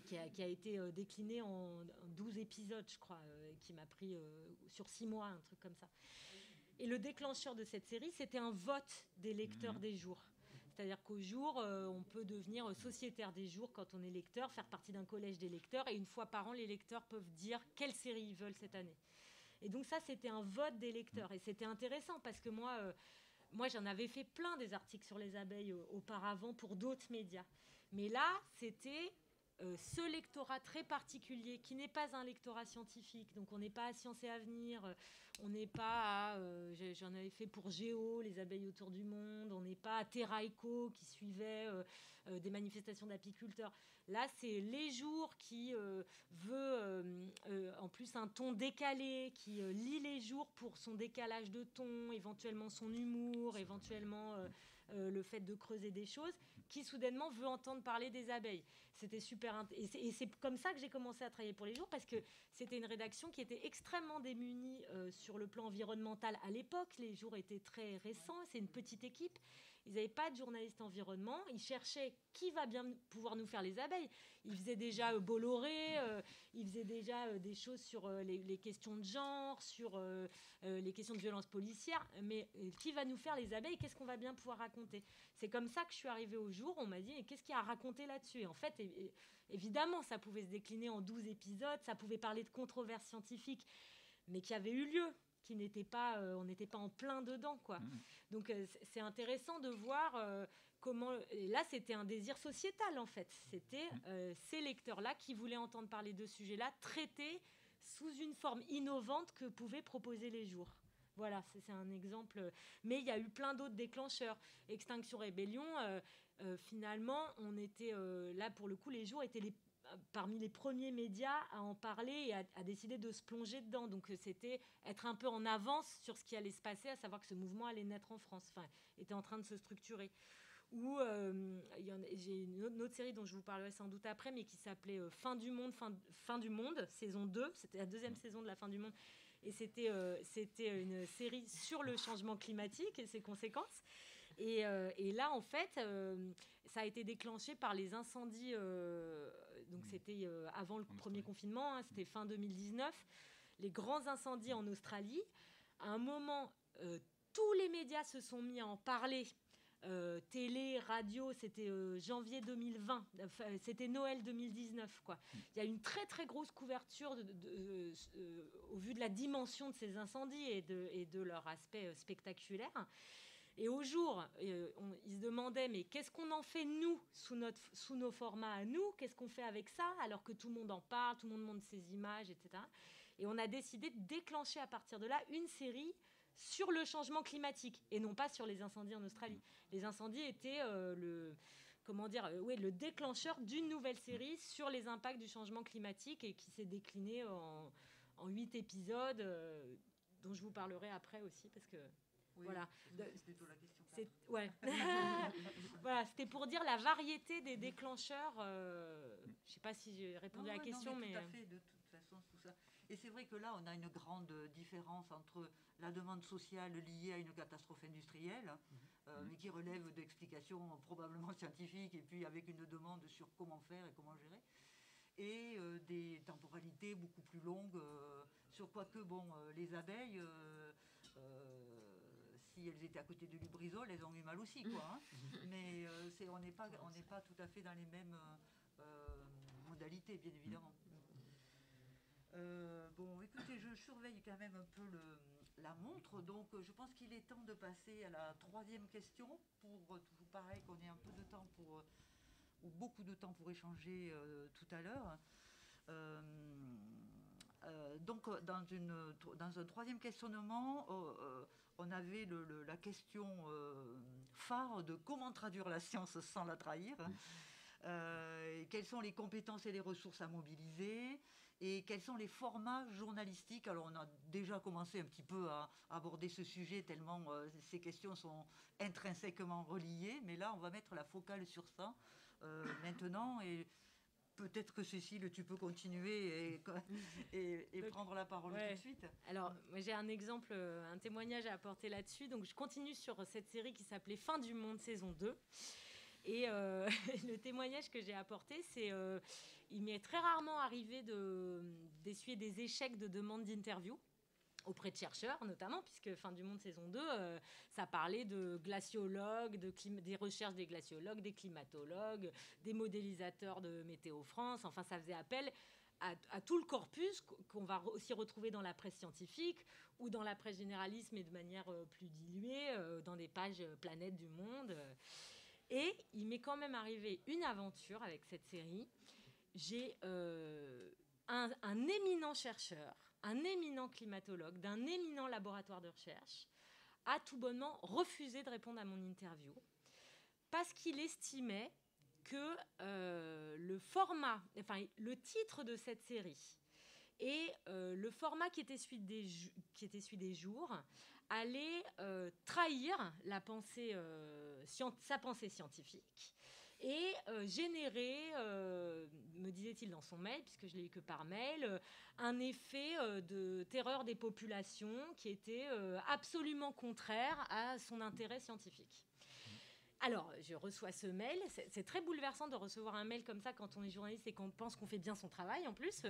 qui a été déclinée en 12 épisodes, je crois, qui m'a pris sur 6 mois, un truc comme ça. Et le déclencheur de cette série, c'était un vote des lecteurs des jours. C'est-à-dire qu'au jour, on peut devenir sociétaire des jours quand on est lecteur, faire partie d'un collège des lecteurs, et une fois par an, les lecteurs peuvent dire quelle série ils veulent cette année. Et donc ça, c'était un vote des lecteurs. Et c'était intéressant parce que moi, j'en avais fait plein des articles sur les abeilles auparavant pour d'autres médias. Mais là, c'était ce lectorat très particulier qui n'est pas un lectorat scientifique. Donc on n'est pas à Sciences et Avenir, on n'est pas à... j'en avais fait pour Géo, les abeilles autour du monde, on n'est pas à Terra Eco qui suivait des manifestations d'apiculteurs. Là, c'est Les Jours qui veut en plus un ton décalé, qui lit Les Jours pour son décalage de ton, éventuellement son humour, éventuellement le fait de creuser des choses, qui soudainement veut entendre parler des abeilles. C'était super et c'est comme ça que j'ai commencé à travailler pour Les Jours, parce que c'était une rédaction qui était extrêmement démunie sur le plan environnemental à l'époque. Les Jours étaient très récents, c'est une petite équipe. Ils n'avaient pas de journaliste environnement. Ils cherchaient qui va bien pouvoir nous faire les abeilles. Ils faisaient déjà Bolloré, ils faisaient déjà des choses sur les questions de genre, sur les questions de violence policière. Mais qui va nous faire les abeilles? Qu'est-ce qu'on va bien pouvoir raconter? C'est comme ça que je suis arrivée au jour. On m'a dit, et qu'est-ce qu'il y a à raconter là-dessus? Et en fait, évidemment, ça pouvait se décliner en 12 épisodes. Ça pouvait parler de controverses scientifiques, mais qui avaient eu lieu. Qui n'était pas, on n'était pas en plein dedans, quoi. Donc c'est intéressant de voir comment. Et là, c'était un désir sociétal, en fait. C'était ces lecteurs-là qui voulaient entendre parler de ce sujet-là, traités sous une forme innovante que pouvaient proposer Les Jours. Voilà, c'est un exemple. Mais il y a eu plein d'autres déclencheurs. Extinction Rébellion, finalement, on était là pour le coup. Les Jours étaient parmi les premiers médias à en parler et à décider de se plonger dedans. Donc c'était être un peu en avance sur ce qui allait se passer, à savoir que ce mouvement allait naître en France, enfin, était en train de se structurer. Ou j'ai une autre série dont je vous parlerai sans doute après, mais qui s'appelait Fin du monde, saison 2. C'était la deuxième saison de la Fin du monde. Et c'était une série sur le changement climatique et ses conséquences. Et là, en fait, ça a été déclenché par les incendies. Donc, c'était avant le premier confinement, hein, c'était fin 2019. Les grands incendies en Australie. À un moment, tous les médias se sont mis à en parler. Télé, radio, c'était janvier 2020. C'était Noël 2019, quoi. Il y a une très, très grosse couverture au vu de la dimension de ces incendies et de leur aspect spectaculaire. Et au jour, ils se demandaient, mais qu'est-ce qu'on en fait, nous, sous nos formats à nous? Qu'est-ce qu'on fait avec ça? Alors que tout le monde en parle, tout le monde montre ses images, etc. Et on a décidé de déclencher à partir de là une série sur le changement climatique, et non pas sur les incendies en Australie. Les incendies étaient le déclencheur d'une nouvelle série sur les impacts du changement climatique, et qui s'est déclinée en 8 épisodes, dont je vous parlerai après aussi, parce que... Oui, voilà. C'est plutôt la question. Ouais. Voilà, c'était pour dire la variété des déclencheurs. Je ne sais pas si j'ai répondu à la question, mais... Tout à fait, de toute façon, tout ça. Et c'est vrai que là, on a une grande différence entre la demande sociale liée à une catastrophe industrielle, mais qui relève d'explications probablement scientifiques, et puis avec une demande sur comment faire et comment gérer, et des temporalités beaucoup plus longues, sur quoi que, les abeilles... si elles étaient à côté de Lubrizol, elles ont eu mal aussi, quoi. Hein. Mais on n'est pas tout à fait dans les mêmes modalités, bien évidemment. Écoutez, je surveille quand même un peu la montre, donc je pense qu'il est temps de passer à la troisième question, pour toujours pareil qu'on ait un peu de temps ou beaucoup de temps pour échanger tout à l'heure. Donc, dans un troisième questionnement, on avait la question phare de comment traduire la science sans la trahir. Quelles sont les compétences et les ressources à mobiliser, et quels sont les formats journalistiques. Alors, on a déjà commencé un petit peu à aborder ce sujet, tellement ces questions sont intrinsèquement reliées, mais là, on va mettre la focale sur ça maintenant. Et peut-être que Cécile, tu peux continuer et prendre la parole tout de suite. Alors, moi, j'ai un exemple, un témoignage à apporter là-dessus. Donc, je continue sur cette série qui s'appelait Fin du monde, saison 2. Et le témoignage que j'ai apporté, c'est il m'est très rarement arrivé d'essuyer des échecs de demande d'interview auprès de chercheurs, notamment, puisque Fin du monde, saison 2, ça parlait de glaciologues, des recherches des glaciologues, des climatologues, des modélisateurs de Météo France. Enfin, ça faisait appel à tout le corpus qu'on va aussi retrouver dans la presse scientifique ou dans la presse généraliste, mais de manière plus diluée, dans des pages Planète du Monde. Et il m'est quand même arrivé une aventure avec cette série. J'ai un éminent chercheur, un éminent climatologue, d'un éminent laboratoire de recherche, a tout bonnement refusé de répondre à mon interview parce qu'il estimait que le titre de cette série et le format qui était celui des jours allait trahir sa pensée scientifique et générer, me disait-il dans son mail, puisque je l'ai eu que par mail, un effet de terreur des populations qui était absolument contraire à son intérêt scientifique. Alors, je reçois ce mail. C'est très bouleversant de recevoir un mail comme ça quand on est journaliste et qu'on pense qu'on fait bien son travail, en plus.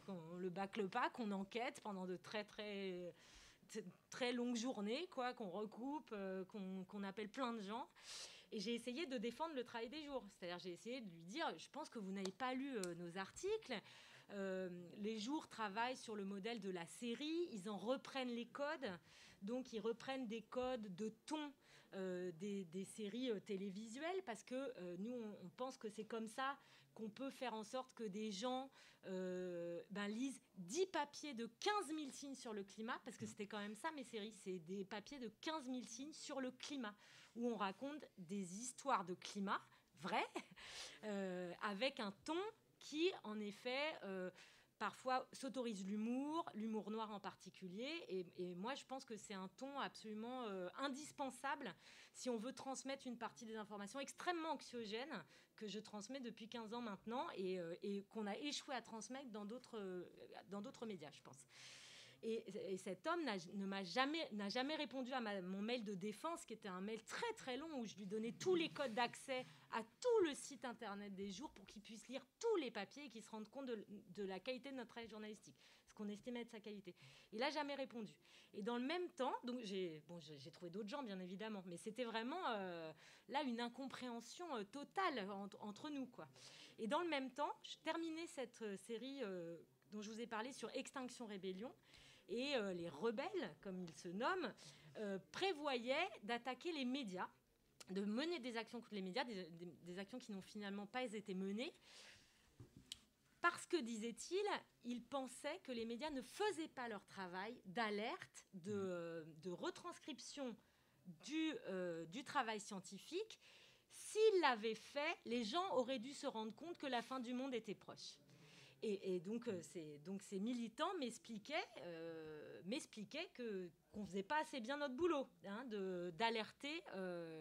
Qu'on le bâcle pas, qu'on enquête pendant de très, très, très longues journées, quoi, qu'on recoupe, qu'on appelle plein de gens. Et j'ai essayé de défendre le travail des jours. C'est-à-dire, j'ai essayé de lui dire, je pense que vous n'avez pas lu nos articles. Les jours travaillent sur le modèle de la série. Ils en reprennent les codes. Donc, ils reprennent des codes de ton des séries télévisuelles, parce que nous, on pense que c'est comme ça qu'on peut faire en sorte que des gens lisent 10 papiers de 15 000 signes sur le climat, parce que c'était quand même ça, mes séries, c'est des papiers de 15 000 signes sur le climat, où on raconte des histoires de climat vraies, avec un ton qui, en effet, parfois s'autorise l'humour noir en particulier. Et moi, je pense que c'est un ton absolument indispensable si on veut transmettre une partie des informations extrêmement anxiogènes que je transmets depuis 15 ans maintenant et qu'on a échoué à transmettre dans d'autres médias, je pense. Et cet homme n'a jamais répondu à mon mail de défense, qui était un mail très très long où je lui donnais tous les codes d'accès à tout le site internet des jours pour qu'il puisse lire tous les papiers et qu'il se rende compte de la qualité de notre travail journalistique, ce qu'on estimait être sa qualité. Il n'a jamais répondu. Et dans le même temps, donc j'ai trouvé d'autres gens bien évidemment, mais c'était vraiment là une incompréhension totale entre nous, quoi. Et dans le même temps, je terminais cette série dont je vous ai parlé sur Extinction Rébellion. Et les rebelles, comme ils se nomment, prévoyaient d'attaquer les médias, de mener des actions contre les médias, des actions qui n'ont finalement pas été menées, parce que, disait-il, ils pensaient que les médias ne faisaient pas leur travail d'alerte, de retranscription du travail scientifique. S'ils l'avaient fait, les gens auraient dû se rendre compte que la fin du monde était proche. Et donc ces militants m'expliquaient qu'on ne faisait pas assez bien notre boulot, d'alerter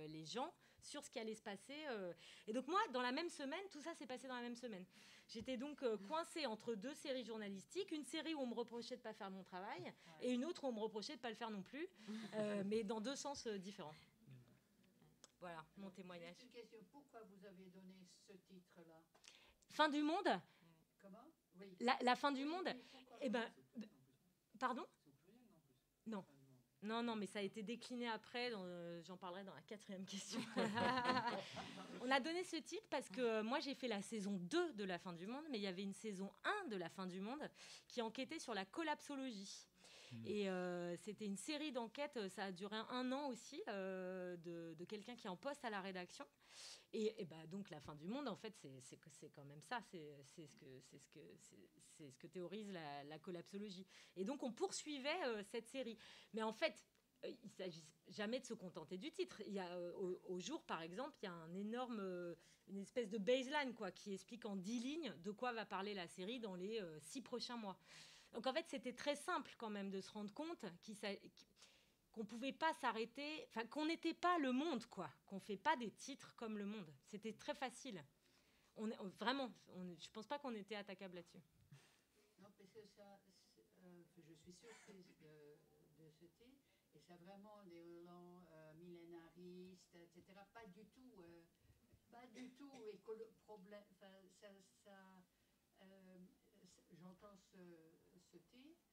les gens sur ce qui allait se passer. Et donc moi, dans la même semaine, tout ça s'est passé dans la même semaine. J'étais donc coincée entre deux séries journalistiques, une série où on me reprochait de ne pas faire mon travail et une autre où on me reprochait de ne pas le faire non plus, mais dans deux sens différents. Voilà mon témoignage. Une question, pourquoi vous avez donné ce titre-là ? Fin du monde ? Comment ? Oui. La fin du monde ? Eh ben, pardon ? Non. Non, mais ça a été décliné après, j'en parlerai dans la 4e question. On a donné ce titre parce que moi, j'ai fait la saison 2 de La fin du monde, mais il y avait une saison 1 de La fin du monde qui enquêtait sur la collapsologie. Et c'était une série d'enquêtes, ça a duré 1 an aussi, de quelqu'un qui est en poste à la rédaction. Et donc la fin du monde, en fait, c'est quand même ça, c'est ce que théorise la collapsologie. Et donc on poursuivait cette série. Mais en fait, il ne s'agit jamais de se contenter du titre. Il y a, au jour, par exemple, il y a une espèce de baseline, quoi, qui explique en 10 lignes de quoi va parler la série dans les 6 prochains mois. Donc en fait, c'était très simple quand même de se rendre compte qu'on ne pouvait pas s'arrêter, enfin qu'on n'était pas Le Monde, quoi, qu'on ne fait pas des titres comme Le Monde. C'était très facile. Vraiment, je pense pas qu'on était attaquable là-dessus. Non, parce que ça, je suis surprise de ce titre, et c'est vraiment des relents millénaristes, etc. Pas du tout problème. J'entends ce titre,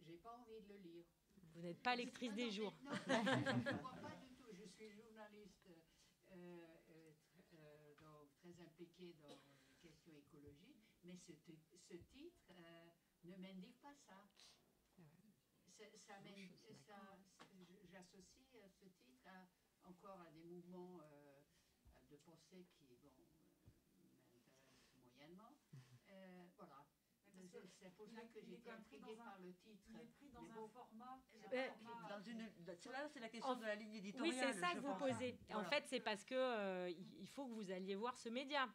j'ai pas envie de le lire. Vous n'êtes pas lectrice des jours. Non, je ne crois pas du tout. Je suis journaliste donc très impliquée dans les questions écologiques, mais ce titre ne m'indique pas ça. J'associe ce titre encore à des mouvements de pensée qui m'intéressent moyennement. Voilà. C'est pour ça que j'étais intriguée par le titre. Il est pris dans un format. C'est la question de la ligne éditoriale. Oui, c'est ça que vous posez. Voilà. En fait, c'est parce que il faut que vous alliez voir ce média.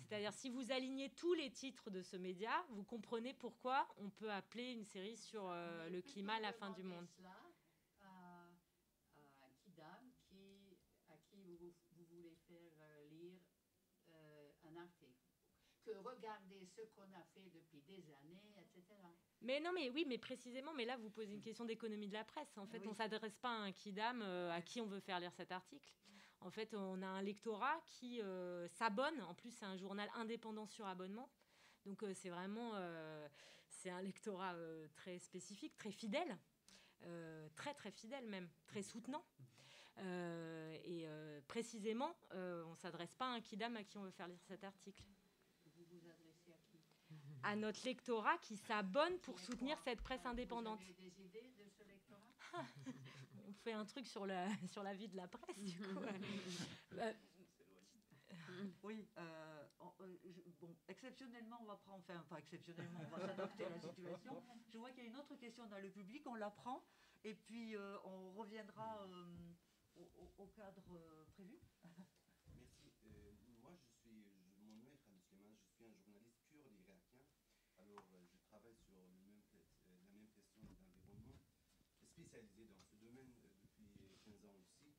C'est-à-dire, si vous alignez tous les titres de ce média, vous comprenez pourquoi on peut appeler une série sur le climat la fin du monde. Un kidam à qui vous voulez faire lire un article. Que regarder ce qu'on a fait depuis des années, etc. Mais non, mais oui, mais précisément, mais là, vous posez une question d'économie de la presse. En fait, on ne s'adresse pas à un kidam à qui on veut faire lire cet article. En fait, on a un lectorat qui s'abonne. En plus, c'est un journal indépendant sur abonnement. Donc, c'est vraiment... c'est un lectorat très spécifique, très fidèle. Très, très fidèle même. Très soutenant. Et précisément, on ne s'adresse pas à un kidam à qui on veut faire lire cet article. À notre lectorat qui s'abonne pour soutenir cette presse indépendante. Vous avez des idées de ce lectorat? On fait un truc sur la vie de la presse, du coup. Oui, exceptionnellement, on va prendre, pas exceptionnellement, on va s'adapter à la situation. Je vois qu'il y a une autre question dans le public, on la prend, et puis on reviendra au cadre prévu. Merci. Moi, mon nom est Khalid Suleiman, je suis un journaliste kurde irakien. Alors, je travaille sur la même question d'environnement, spécialisé dans ce domaine depuis 15 ans aussi.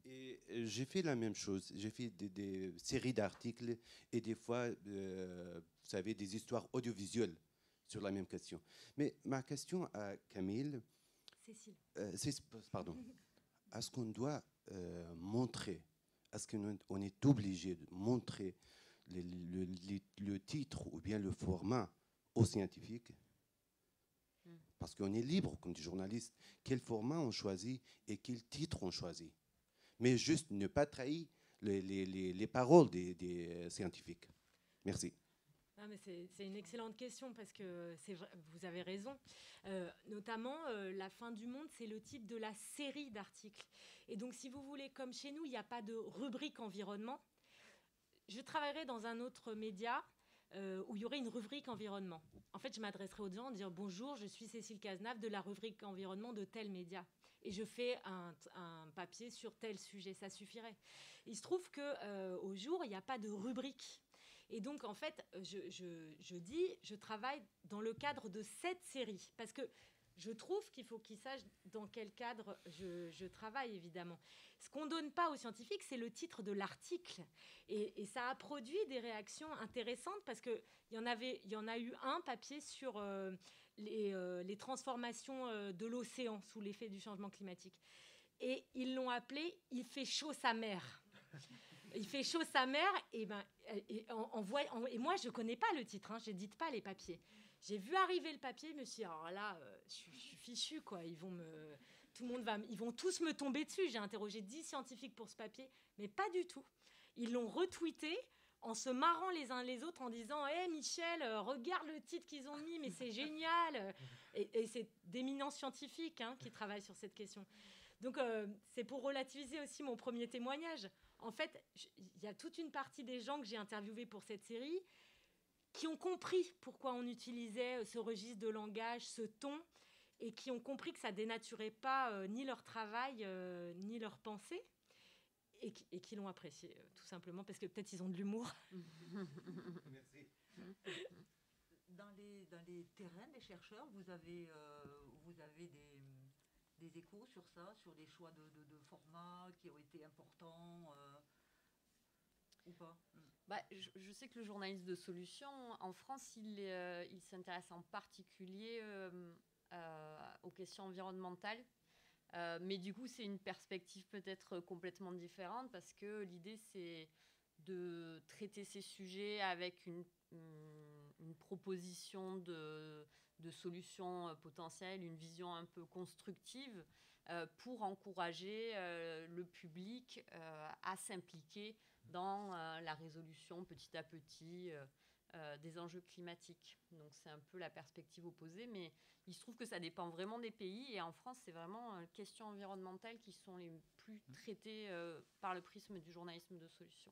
Et j'ai fait la même chose. J'ai fait des séries d'articles et des fois, vous savez, des histoires audiovisuelles sur la même question. Mais ma question à Camille... Cécile. Pardon. Est-ce qu'on doit montrer, est-ce qu'on est obligé de montrer le titre ou bien le format aux scientifiques? Parce qu'on est libre, comme des journalistes, quel format on choisit et quel titre on choisit. Mais juste ne pas trahir les paroles des scientifiques. Merci. Non, mais c'est une excellente question parce que vous avez raison. Notamment, La fin du monde, c'est le titre de la série d'articles. Et donc, si vous voulez, comme chez nous, il n'y a pas de rubrique environnement. Je travaillerai dans un autre média où il y aurait une rubrique environnement. En fait, je m'adresserai aux gens en disant « Bonjour, je suis Cécile Cazenave de la rubrique environnement de tel média. » Et je fais un papier sur tel sujet, ça suffirait. Il se trouve qu'au jour, il n'y a pas de rubrique. Et donc, en fait, je travaille dans le cadre de cette série. Parce que je trouve qu'il faut qu'ils sachent dans quel cadre je travaille, évidemment. Ce qu'on ne donne pas aux scientifiques, c'est le titre de l'article. Et ça a produit des réactions intéressantes parce qu'il y en a eu un papier sur les transformations de l'océan sous l'effet du changement climatique. Et ils l'ont appelé « Il fait chaud sa mère ». Il fait chaud sa mère, et moi je connais pas le titre, j'édite pas les papiers. J'ai vu arriver le papier, je me suis dit, alors là, je suis fichue, quoi. Ils vont tous me tomber dessus. J'ai interrogé 10 scientifiques pour ce papier, mais pas du tout. Ils l'ont retweeté en se marrant les uns les autres en disant, hey, Michel, regarde le titre qu'ils ont mis, mais c'est génial. Et c'est d'éminents scientifiques qui travaillent sur cette question. Donc, c'est pour relativiser aussi mon premier témoignage. En fait, il y a toute une partie des gens que j'ai interviewés pour cette série qui ont compris pourquoi on utilisait ce registre de langage, ce ton, et qui ont compris que ça dénaturait pas ni leur travail, ni leur pensée, et qui l'ont apprécié, tout simplement, parce que peut-être ils ont de l'humour. Merci. Dans les terrains des chercheurs, vous avez des échos sur ça, sur des choix de formats qui ont été importants ou pas? Je sais que le journaliste de solution, en France, il s'intéresse en particulier aux questions environnementales. Mais du coup, c'est une perspective peut-être complètement différente parce que l'idée, c'est de traiter ces sujets avec une proposition de solutions potentielles, une vision un peu constructive pour encourager le public à s'impliquer dans la résolution petit à petit des enjeux climatiques. Donc c'est un peu la perspective opposée, mais il se trouve que ça dépend vraiment des pays. Et en France, c'est vraiment les questions environnementales qui sont les plus traitées par le prisme du journalisme de solution.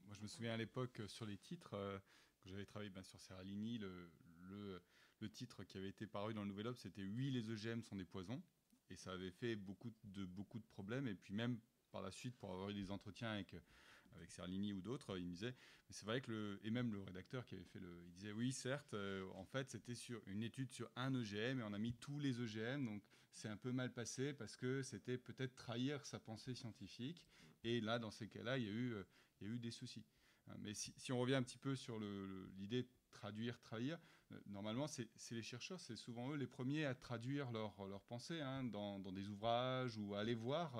Moi, je me souviens à l'époque, sur les titres, que j'avais travaillé sur Serralini, le titre qui avait été paru dans le Nouvel Obs, c'était « Oui, les OGM sont des poisons ». Et ça avait fait beaucoup de problèmes. Et puis même par la suite, pour avoir eu des entretiens avec Serralini ou d'autres, il me disait, mais c'est vrai que et même le rédacteur qui avait fait il disait, oui, certes, en fait, c'était sur une étude sur un EGM et on a mis tous les EGM, donc c'est un peu mal passé parce que c'était peut-être trahir sa pensée scientifique. Et là, dans ces cas-là, il y a eu des soucis. Mais si on revient un petit peu sur l'idée de traduire, trahir, normalement, c'est les chercheurs, c'est souvent eux les premiers à traduire leurs pensées dans des ouvrages ou à aller voir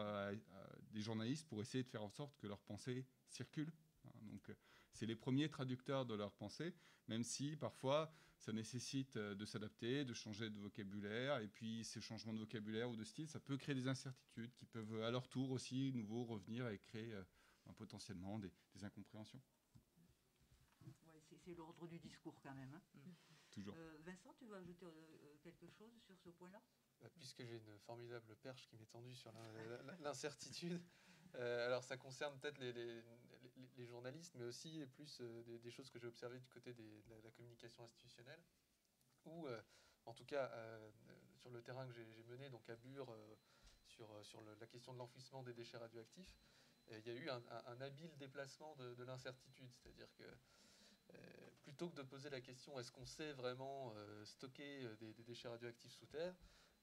des journalistes pour essayer de faire en sorte que leurs pensées circulent. Donc, c'est les premiers traducteurs de leurs pensées, même si parfois ça nécessite de s'adapter, de changer de vocabulaire, et puis ces changements de vocabulaire ou de style, ça peut créer des incertitudes qui peuvent à leur tour aussi nouveau revenir et créer potentiellement des incompréhensions. Ouais, c'est l'ordre du discours quand même. Toujours. Vincent, tu veux ajouter quelque chose sur ce point-là ? Puisque j'ai une formidable perche qui m'est tendue sur l'incertitude, alors ça concerne peut-être les journalistes, mais aussi et plus des choses que j'ai observées du côté de la communication institutionnelle, où, en tout cas, sur le terrain que j'ai mené, donc à Bure, sur la question de l'enfouissement des déchets radioactifs, il y a eu un habile déplacement de l'incertitude, c'est-à-dire que plutôt que de poser la question est-ce qu'on sait vraiment stocker des déchets radioactifs sous terre,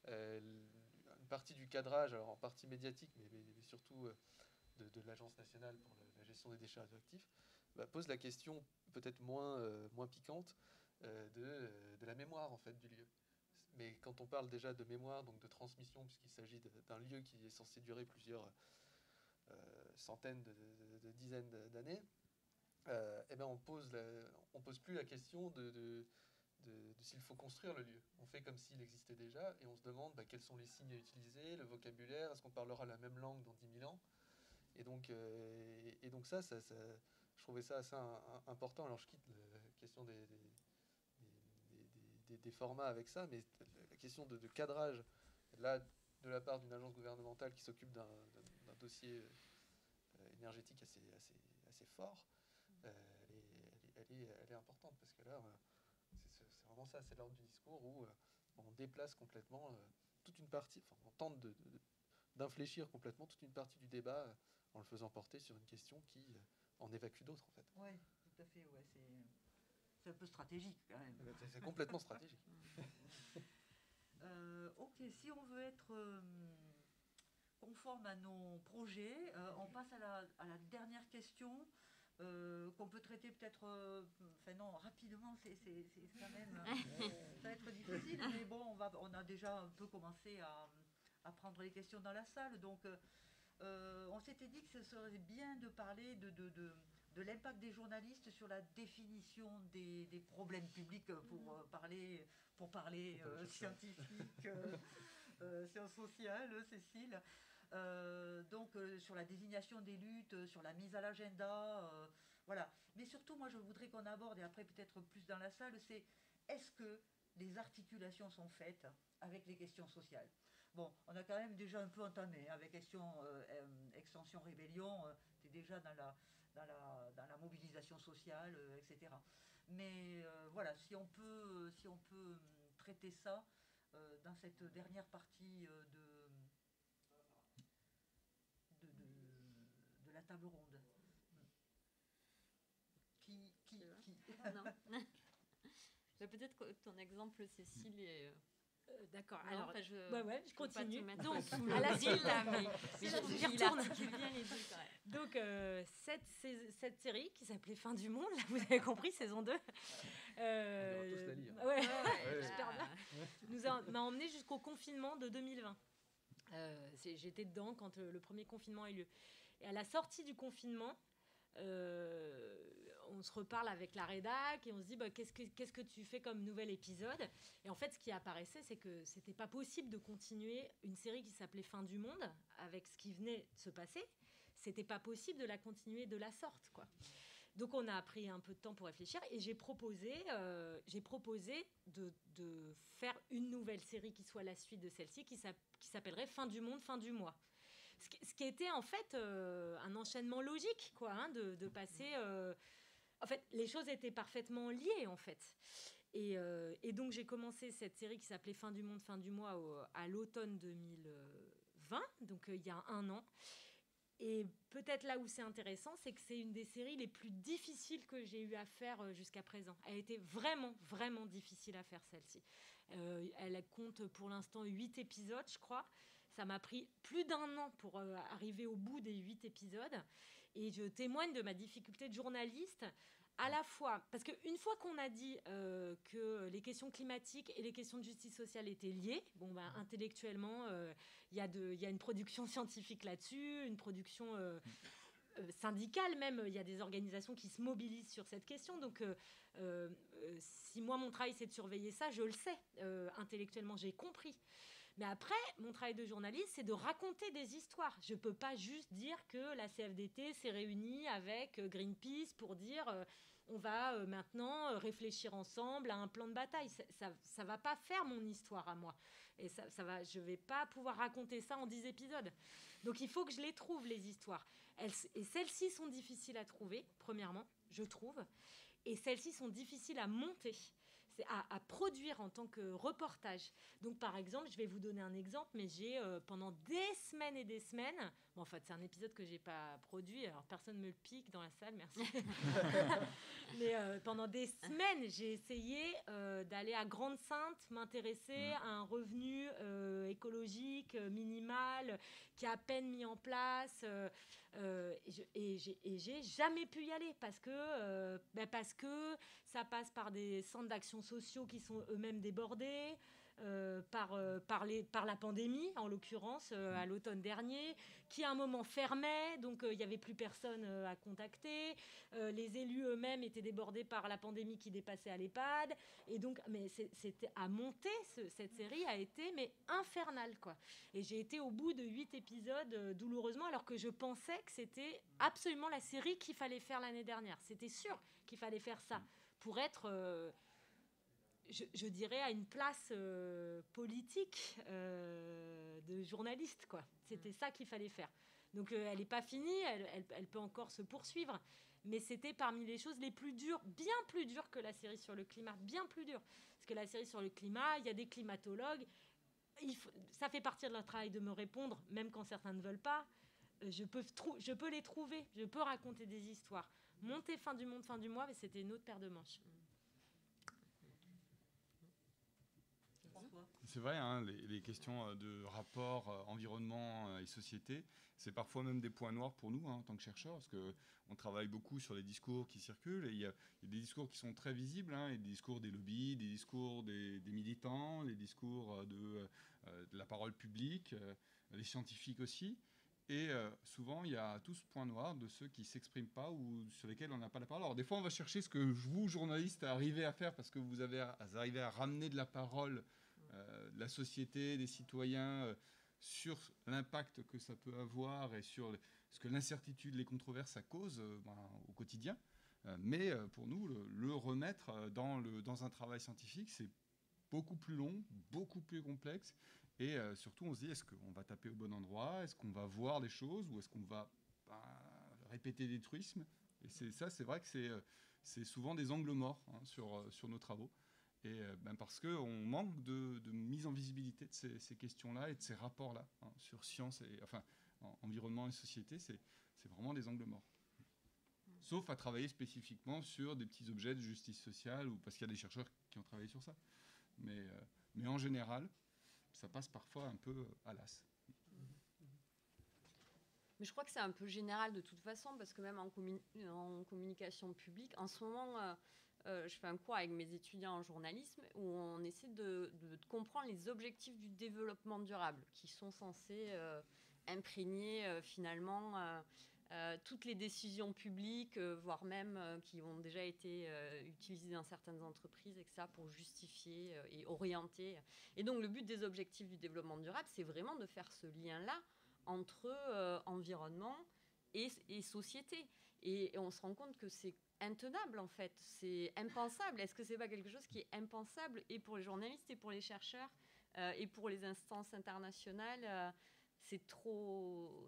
une partie du cadrage, alors en partie médiatique, mais surtout de l'Agence nationale pour la gestion des déchets radioactifs, pose la question peut-être moins piquante de la mémoire en fait du lieu. Mais quand on parle déjà de mémoire, donc de transmission, puisqu'il s'agit d'un lieu qui est censé durer plusieurs centaines de dizaines d'années, on pose plus la question de s'il faut construire le lieu. On fait comme s'il existait déjà et on se demande quels sont les signes à utiliser, le vocabulaire, est-ce qu'on parlera la même langue dans 10 000 ans ? Et donc ça, je trouvais ça assez important. Alors je quitte la question des formats avec ça, mais la question de cadrage, là, de la part d'une agence gouvernementale qui s'occupe d'un dossier énergétique assez fort, elle est importante, parce que là, c'est vraiment ça, c'est l'ordre du discours où on déplace complètement toute une partie, on tente d'infléchir complètement toute une partie du débat en le faisant porter sur une question qui en évacue d'autres, en fait. Oui, tout à fait, ouais, c'est un peu stratégique quand même. C'est complètement stratégique. Ok, si on veut être conforme à nos projets, on passe à la dernière question qu'on peut traiter peut-être, rapidement, c'est quand même, ça va être difficile, mais bon, on a déjà un peu commencé à prendre les questions dans la salle, donc on s'était dit que ce serait bien de parler de l'impact des journalistes sur la définition des problèmes publics pour parler scientifique, sciences sociales, Cécile. Donc sur la désignation des luttes, sur la mise à l'agenda, voilà. Mais surtout, moi, je voudrais qu'on aborde, et après peut-être plus dans la salle, c'est est-ce que les articulations sont faites avec les questions sociales ? Bon, on a quand même déjà un peu entamé avec Extension Rébellion, c'est déjà dans la mobilisation sociale, etc. Mais voilà, si on peut traiter ça dans cette dernière partie de la table ronde. Qui Non. Peut-être que ton exemple, Cécile, est D'accord. Non, Alors, enfin, je je peux pas te continue. mettre Donc, sous le à la deal, suite, là, mais j'y il retourne. articule bien les deux quand même. Donc, cette série qui s'appelait Fin du Monde, là, vous avez compris, saison 2. On va tous la lire. Ouais, Ouais. j'espère bien. M'a emmené jusqu'au confinement de 2020. J'étais dedans quand le premier confinement a eu lieu. Et à la sortie du confinement, on se reparle avec la rédac et on se dit qu'est-ce que tu fais comme nouvel épisode. Et en fait, ce qui apparaissait, c'est que c'était pas possible de continuer une série qui s'appelait Fin du Monde avec ce qui venait de se passer. C'était pas possible de la continuer de la sorte, quoi. Donc on a pris un peu de temps pour réfléchir et j'ai proposé de faire une nouvelle série qui soit la suite de celle-ci, qui s'appellerait Fin du Monde, Fin du Mois. Ce qui était en fait un enchaînement logique, quoi, hein, de passer... En fait, les choses étaient parfaitement liées, en fait. Et donc j'ai commencé cette série qui s'appelait Fin du Monde, Fin du Mois à l'automne 2020, donc il y a 1 an. Et peut-être là où c'est intéressant, c'est que c'est une des séries les plus difficiles que j'ai eu à faire jusqu'à présent. Elle a été vraiment, vraiment difficile à faire, celle-ci. Elle compte pour l'instant 8 épisodes, je crois. Ça m'a pris plus d'1 an pour arriver au bout des 8 épisodes. Et je témoigne de ma difficulté de journaliste, à la fois... Parce qu'une fois qu'on a dit que les questions climatiques et les questions de justice sociale étaient liées, intellectuellement, il y a une production scientifique là-dessus, une production syndicale même. Il y a des organisations qui se mobilisent sur cette question. Donc, si moi, mon travail, c'est de surveiller ça, je le sais. Intellectuellement, j'ai compris. Mais après, mon travail de journaliste, c'est de raconter des histoires. Je ne peux pas juste dire que la CFDT s'est réunie avec Greenpeace pour dire on va maintenant réfléchir ensemble à un plan de bataille. Ça ne va pas faire mon histoire à moi. Et je ne vais pas pouvoir raconter ça en 10 épisodes. Donc il faut que je les trouve, les histoires. Et celles-ci sont difficiles à trouver, premièrement, je trouve. Et celles-ci sont difficiles à monter. C'est à produire en tant que reportage. Donc, par exemple, je vais vous donner un exemple, mais j'ai pendant des semaines et des semaines, en fait, c'est un épisode que je n'ai pas produit, alors personne ne me le pique dans la salle, merci. Mais pendant des semaines, j'ai essayé d'aller à Grande-Synthe, m'intéresser à un revenu écologique minimal qui est à peine mis en place. Et j'ai jamais pu y aller parce que ça passe par des centres d'action sociaux qui sont eux-mêmes débordés, par la pandémie, en l'occurrence, à l'automne dernier, qui à un moment fermait, donc il n'y avait plus personne à contacter. Les élus eux-mêmes étaient débordés par la pandémie qui dépassait à l'EHPAD. Et donc, mais c'était à monter, cette série a été infernale, quoi. Et j'ai été au bout de 8 épisodes douloureusement, alors que je pensais que c'était absolument la série qu'il fallait faire l'année dernière. C'était sûr qu'il fallait faire ça pour être... Je dirais à une place politique de journaliste, quoi. C'était ça qu'il fallait faire. Donc elle n'est pas finie, elle peut encore se poursuivre, mais c'était parmi les choses les plus dures, bien plus dures que la série sur le climat, bien plus dures. Parce que la série sur le climat, il y a des climatologues, ça fait partie de leur travail de me répondre, même quand certains ne veulent pas. Je peux les trouver, je peux raconter des histoires. Monter Fin du Monde, Fin du Mois, mais c'était une autre paire de manches. C'est vrai, hein, les questions de rapport environnement et société, c'est parfois même des points noirs pour nous, hein, en tant que chercheurs, parce qu'on travaille beaucoup sur les discours qui circulent, et il y a des discours qui sont très visibles, hein, et des discours des lobbies, des discours des militants, les discours de la parole publique, les scientifiques aussi. Et souvent, il y a tout ce point noir de ceux qui ne s'expriment pas ou sur lesquels on n'a pas la parole. Alors des fois, on va chercher ce que vous, journalistes, arrivez à faire parce que vous arrivez à ramener de la parole de la société, des citoyens, sur l'impact que ça peut avoir et sur ce que l'incertitude, les controverses, ça cause au quotidien. Mais pour nous, le remettre dans un travail scientifique, c'est beaucoup plus long, beaucoup plus complexe. Et surtout, on se dit, est-ce qu'on va taper au bon endroit? Est-ce qu'on va voir des choses? Ou est-ce qu'on va répéter des truismes? Et c'est vrai que c'est souvent des angles morts, hein, sur nos travaux. Et parce qu'on manque de mise en visibilité de ces questions-là et de ces rapports-là, hein, sur science environnement et société, c'est vraiment des angles morts. Sauf à travailler spécifiquement sur des petits objets de justice sociale, ou parce qu'il y a des chercheurs qui ont travaillé sur ça. mais en général, ça passe parfois un peu à l'as. Mais je crois que c'est un peu général de toute façon, parce que même en communication publique, en ce moment, je fais un cours avec mes étudiants en journalisme où on essaie de comprendre les objectifs du développement durable qui sont censés imprégner finalement toutes les décisions publiques, voire même qui ont déjà été utilisées dans certaines entreprises, etc., pour justifier et orienter. Et donc le but des objectifs du développement durable, c'est vraiment de faire ce lien-là entre environnement et société. Et on se rend compte que c'est intenable, en fait. C'est impensable. Est-ce que c'est pas quelque chose qui est impensable et pour les journalistes et pour les chercheurs et pour les instances internationales c'est trop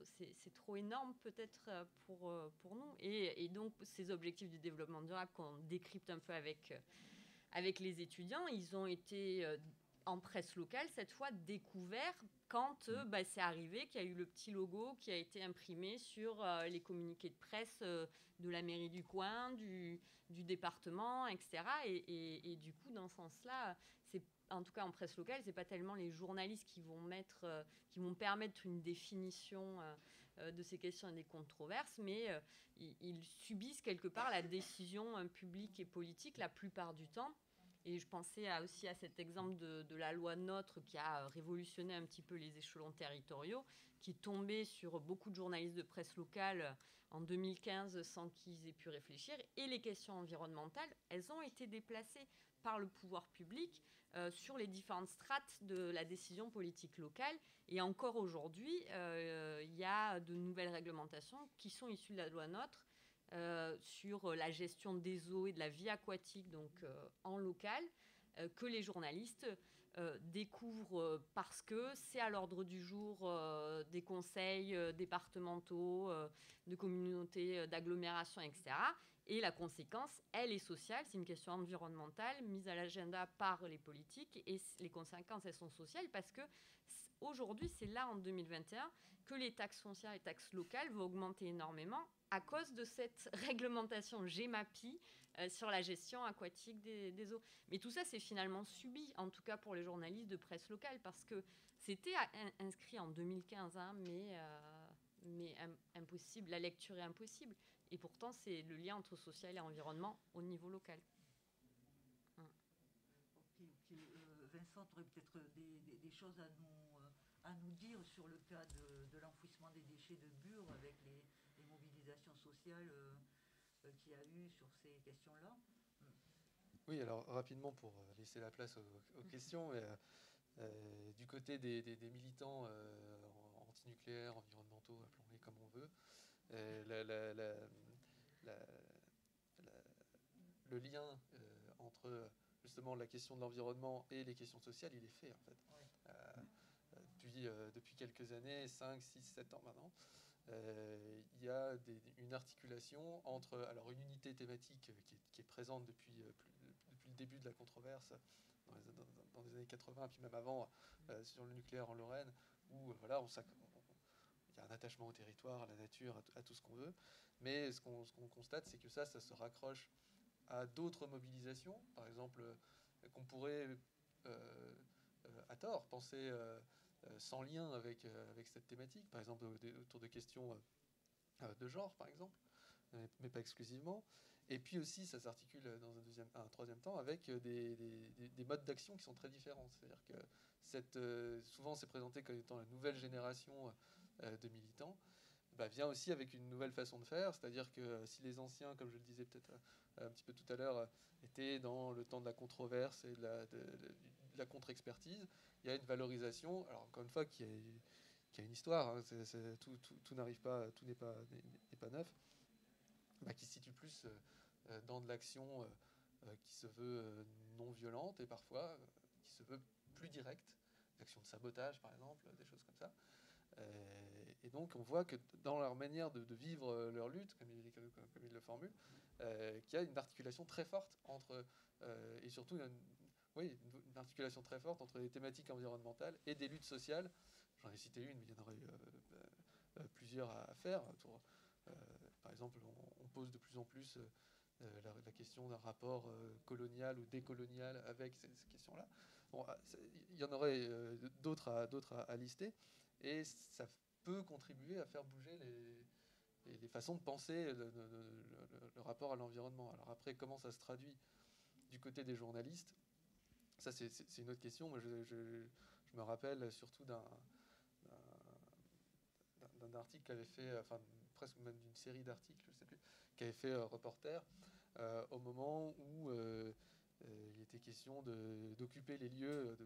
énorme peut-être pour nous. Et donc ces objectifs du développement durable qu'on décrypte un peu avec les étudiants, ils ont été en presse locale, cette fois découvert quand c'est arrivé qu'il y a eu le petit logo qui a été imprimé sur les communiqués de presse de la mairie du coin, du département, etc. Et du coup, dans ce sens-là, en tout cas en presse locale, c'est pas tellement les journalistes qui vont permettre une définition de ces questions et des controverses, mais ils subissent quelque part la décision publique et politique la plupart du temps. Et je pensais aussi à cet exemple de la loi NOTRe qui a révolutionné un petit peu les échelons territoriaux, qui tombait sur beaucoup de journalistes de presse locale en 2015 sans qu'ils aient pu réfléchir. Et les questions environnementales, elles ont été déplacées par le pouvoir public sur les différentes strates de la décision politique locale. Et encore aujourd'hui, il y a de nouvelles réglementations qui sont issues de la loi NOTRe sur la gestion des eaux et de la vie aquatique donc, en local, que les journalistes découvrent parce que c'est à l'ordre du jour des conseils départementaux, de communautés d'agglomération, etc. Et la conséquence, elle est sociale, c'est une question environnementale mise à l'agenda par les politiques, et les conséquences, elles sont sociales parce que aujourd'hui, c'est là en 2021 que les taxes foncières et taxes locales vont augmenter énormément à cause de cette réglementation GEMAPI sur la gestion aquatique des eaux. Mais tout ça, c'est finalement subi, en tout cas pour les journalistes de presse locale, parce que c'était inscrit en 2015, hein, mais impossible, la lecture est impossible. Et pourtant, c'est le lien entre social et environnement au niveau local. Ok. Vincent, tu aurais peut-être des choses à nous dire sur le cas de l'enfouissement des déchets de Bure avec les mobilisations sociales qu'il y a eu sur ces questions-là. Oui, alors rapidement pour laisser la place aux questions, du côté des militants antinucléaires, environnementaux, appelons-les comme on veut, le lien entre justement la question de l'environnement et les questions sociales, il est fait en fait. Depuis quelques années, 5, 6, 7 ans maintenant, il y a une articulation entre alors une unité thématique qui est présente depuis le début de la controverse dans les années 80, puis même avant, sur le nucléaire en Lorraine, où voilà, il y a un attachement au territoire, à la nature, à tout ce qu'on veut. Mais ce qu'on constate, c'est que ça se raccroche à d'autres mobilisations, par exemple, qu'on pourrait, à tort, penser sans lien avec cette thématique, par exemple autour de questions de genre, par exemple, mais pas exclusivement. Et puis aussi, ça s'articule dans un troisième temps avec des modes d'action qui sont très différents. C'est-à-dire que souvent, c'est présenté comme étant la nouvelle génération de militants, vient aussi avec une nouvelle façon de faire. C'est-à-dire que si les anciens, comme je le disais peut-être un petit peu tout à l'heure, étaient dans le temps de la controverse et de la contre-expertise, il y a une valorisation, alors encore une fois, qui a une histoire, hein, tout n'arrive pas, tout n'est pas neuf, qui se situe plus dans de l'action qui se veut non violente et parfois qui se veut plus directe, l'action de sabotage par exemple, des choses comme ça. Et donc on voit que dans leur manière de vivre leur lutte, comme ils le formulent, qu'il y a une articulation très forte entre, et surtout une articulation très forte entre les thématiques environnementales et des luttes sociales. J'en ai cité une, mais il y en aurait plusieurs à faire. Par exemple, on pose de plus en plus la question d'un rapport colonial ou décolonial avec ces questions-là. Bon, il y en aurait d'autres à lister, et ça peut contribuer à faire bouger les façons de penser le rapport à l'environnement. Alors après, comment ça se traduit du côté des journalistes, ça c'est une autre question. Moi, je me rappelle surtout d'un article qu'avait fait, enfin presque même d'une série d'articles, je sais plus, qu'avait fait Reporter au moment où il était question d'occuper les lieux.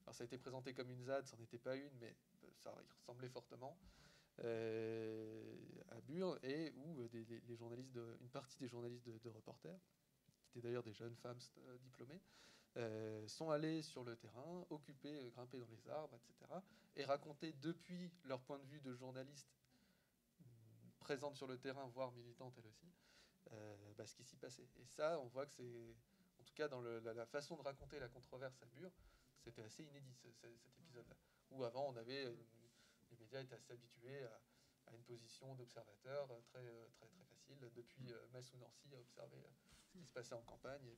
Alors ça a été présenté comme une ZAD, ça n'en était pas une, mais ça y ressemblait fortement. À Bure, et où les journalistes une partie des journalistes de Reporter, qui étaient d'ailleurs des jeunes femmes diplômées, sont allés sur le terrain, occuper, grimper dans les arbres, etc., et raconter depuis leur point de vue de journaliste présente sur le terrain, voire militante elle aussi, ce qui s'y passait. Et ça, on voit que c'est, en tout cas dans la façon de raconter la controverse à Bure, c'était assez inédit cet épisode-là. Où avant, les médias étaient assez habitués à une position d'observateur très facile, depuis Metz ou Nancy, à observer ce qui se passait en campagne, et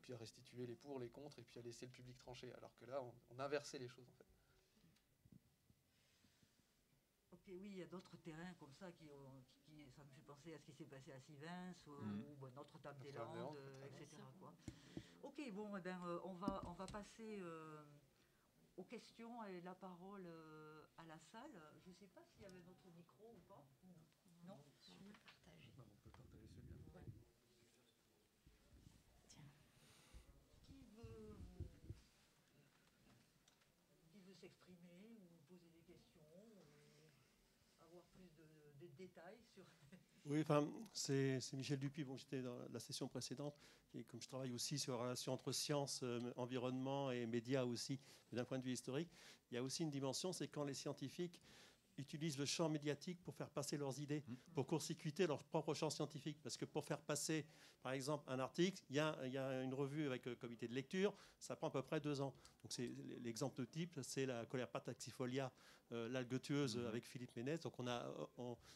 puis à restituer les pour, les contre, et puis à laisser le public trancher. Alors que là, on inversait les choses, en fait. Ok, oui, il y a d'autres terrains comme ça ça me fait penser à ce qui s'est passé à Sivens ou Notre-Dame-des-Landes, etc. Quoi. Ok, bon, on va passer aux questions et la parole à la salle. Je ne sais pas s'il y avait notre micro ou pas. Non. On peut partager. On peut partager celui-là. Ouais. Qui veut s'exprimer ou poser des questions ou avoir plus de détails sur... Oui, enfin, c'est Michel Dupuis. Bon, j'étais dans la session précédente, et comme je travaille aussi sur la relation entre sciences, environnement et médias aussi, d'un point de vue historique, il y a aussi une dimension, c'est quand les scientifiques utilisent le champ médiatique pour faire passer leurs idées, pour court-circuiter leur propre champ scientifique. Parce que pour faire passer, par exemple, un article, il y a une revue avec le comité de lecture, ça prend à peu près 2 ans. Donc l'exemple type, c'est la Colerpa taxifolia, l'algue tueuse avec Philippe Ménez. Donc mais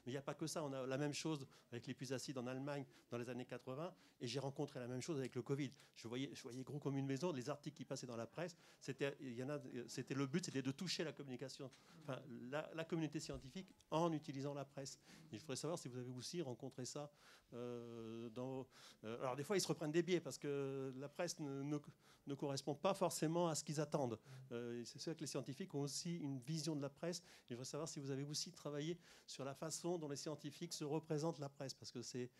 il n'y a pas que ça, on a la même chose avec les puits acides en Allemagne dans les années 80, et j'ai rencontré la même chose avec le Covid. Je voyais gros comme une maison, les articles qui passaient dans la presse, le but, c'était de toucher la communication, enfin la communauté scientifique en utilisant la presse. Et je voudrais savoir si vous avez aussi rencontré ça. Alors des fois, ils se reprennent des biais parce que la presse ne correspond pas forcément à ce qu'ils attendent. C'est sûr que les scientifiques ont aussi une vision de la presse. Et je voudrais savoir si vous avez aussi travaillé sur la façon dont les scientifiques se représentent la presse, parce que c'est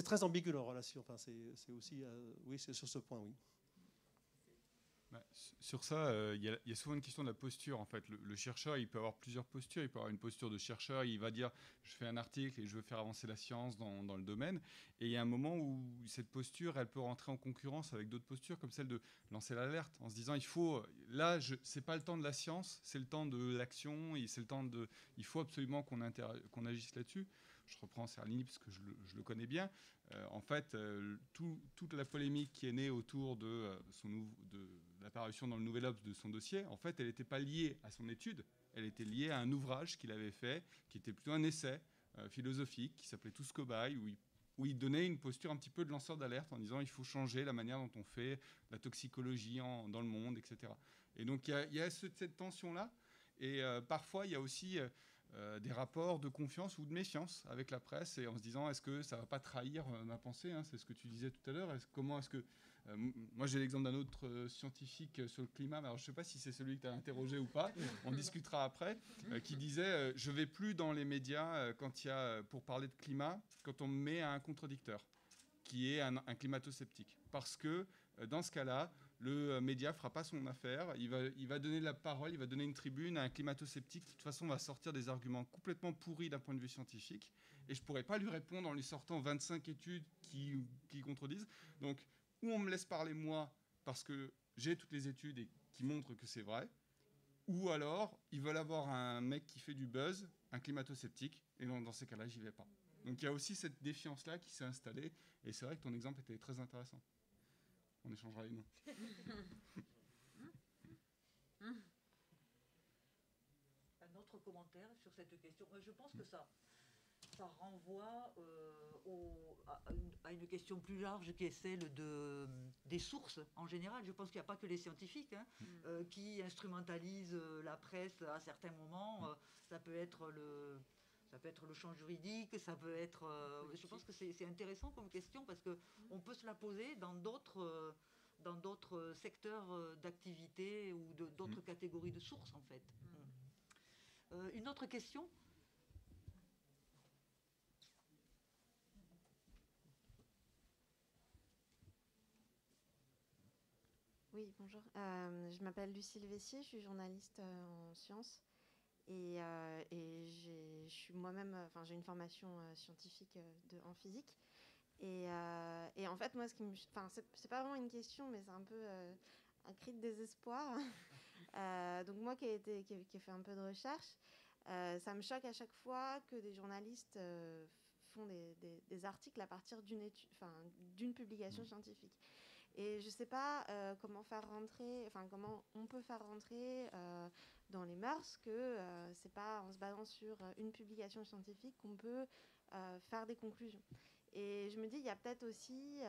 très ambigu leur relation. Enfin, c'est aussi, oui, c'est sur ce point, oui. Sur ça, il y a souvent une question de la posture. En fait, le chercheur, il peut avoir plusieurs postures. Il peut avoir une posture de chercheur. Il va dire, je fais un article et je veux faire avancer la science dans le domaine. Et il y a un moment où cette posture, elle peut rentrer en concurrence avec d'autres postures, comme celle de lancer l'alerte, en se disant, c'est pas le temps de la science, c'est le temps de l'action. Il faut absolument qu'on agisse là-dessus. Je reprends Serlini parce que je le connais bien. En fait, toute la polémique qui est née autour de l'apparition dans le Nouvel Obs de son dossier, en fait, elle n'était pas liée à son étude, elle était liée à un ouvrage qu'il avait fait, qui était plutôt un essai philosophique, qui s'appelait Tous cobayes, où il donnait une posture un petit peu de lanceur d'alerte en disant il faut changer la manière dont on fait la toxicologie dans le monde, etc. Et donc, il y a cette tension-là. Et parfois, il y a aussi des rapports de confiance ou de méfiance avec la presse, et en se disant est-ce que ça ne va pas trahir ma pensée, hein, c'est ce que tu disais tout à l'heure. Moi j'ai l'exemple d'un autre scientifique sur le climat, alors je ne sais pas si c'est celui que tu as interrogé ou pas, on discutera après, qui disait je ne vais plus dans les médias pour parler de climat quand on me met à un contradicteur qui est un climato-sceptique, parce que dans ce cas-là, le média ne fera pas son affaire, il va donner la parole, il va donner une tribune à un climato-sceptique qui de toute façon va sortir des arguments complètement pourris d'un point de vue scientifique, et je ne pourrai pas lui répondre en lui sortant 25 études qui contredisent. Donc, ou on me laisse parler moi, parce que j'ai toutes les études et qui montrent que c'est vrai, ou alors ils veulent avoir un mec qui fait du buzz, un climato-sceptique, et dans ces cas-là, j'y vais pas. Donc il y a aussi cette défiance-là qui s'est installée, et c'est vrai que ton exemple était très intéressant. On échangera les noms. Un autre commentaire sur cette question. Je pense que ça renvoie à une question plus large qui est celle des sources en général. Je pense qu'il n'y a pas que les scientifiques qui instrumentalisent la presse à certains moments. Ça peut être le champ juridique, ça peut être... je pense que c'est intéressant comme question parce qu'on peut se la poser dans d'autres secteurs d'activité ou d'autres catégories de sources en fait. Une autre question ? Oui, bonjour. Je m'appelle Lucille Vessier, je suis journaliste en sciences et je suis moi-même, j'ai une formation scientifique en physique. Et en fait, moi, c'est pas vraiment une question, mais c'est un peu un cri de désespoir. Donc moi qui ai fait un peu de recherche, ça me choque à chaque fois que des journalistes font des articles à partir d'une publication scientifique. Et je ne sais pas comment on peut faire rentrer dans les mœurs que c'est pas en se basant sur une publication scientifique qu'on peut faire des conclusions. Et je me dis, il y a peut-être aussi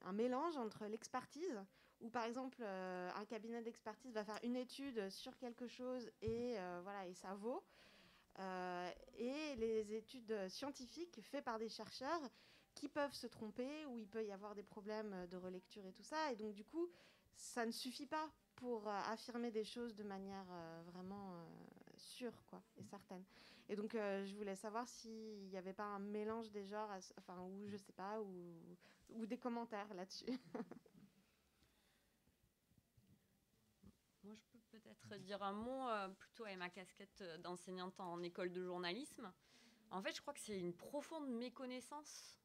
un mélange entre l'expertise, où par exemple un cabinet d'expertise va faire une étude sur quelque chose et ça vaut, et les études scientifiques faites par des chercheurs qui peuvent se tromper, où il peut y avoir des problèmes de relecture et tout ça, et donc du coup ça ne suffit pas pour affirmer des choses de manière vraiment sûre et certaine. Et donc je voulais savoir s'il n'y avait pas un mélange des genres, ou je sais pas, ou des commentaires là-dessus. Moi, je peux peut-être dire un mot plutôt avec ma casquette d'enseignante en école de journalisme. En fait, je crois que c'est une profonde méconnaissance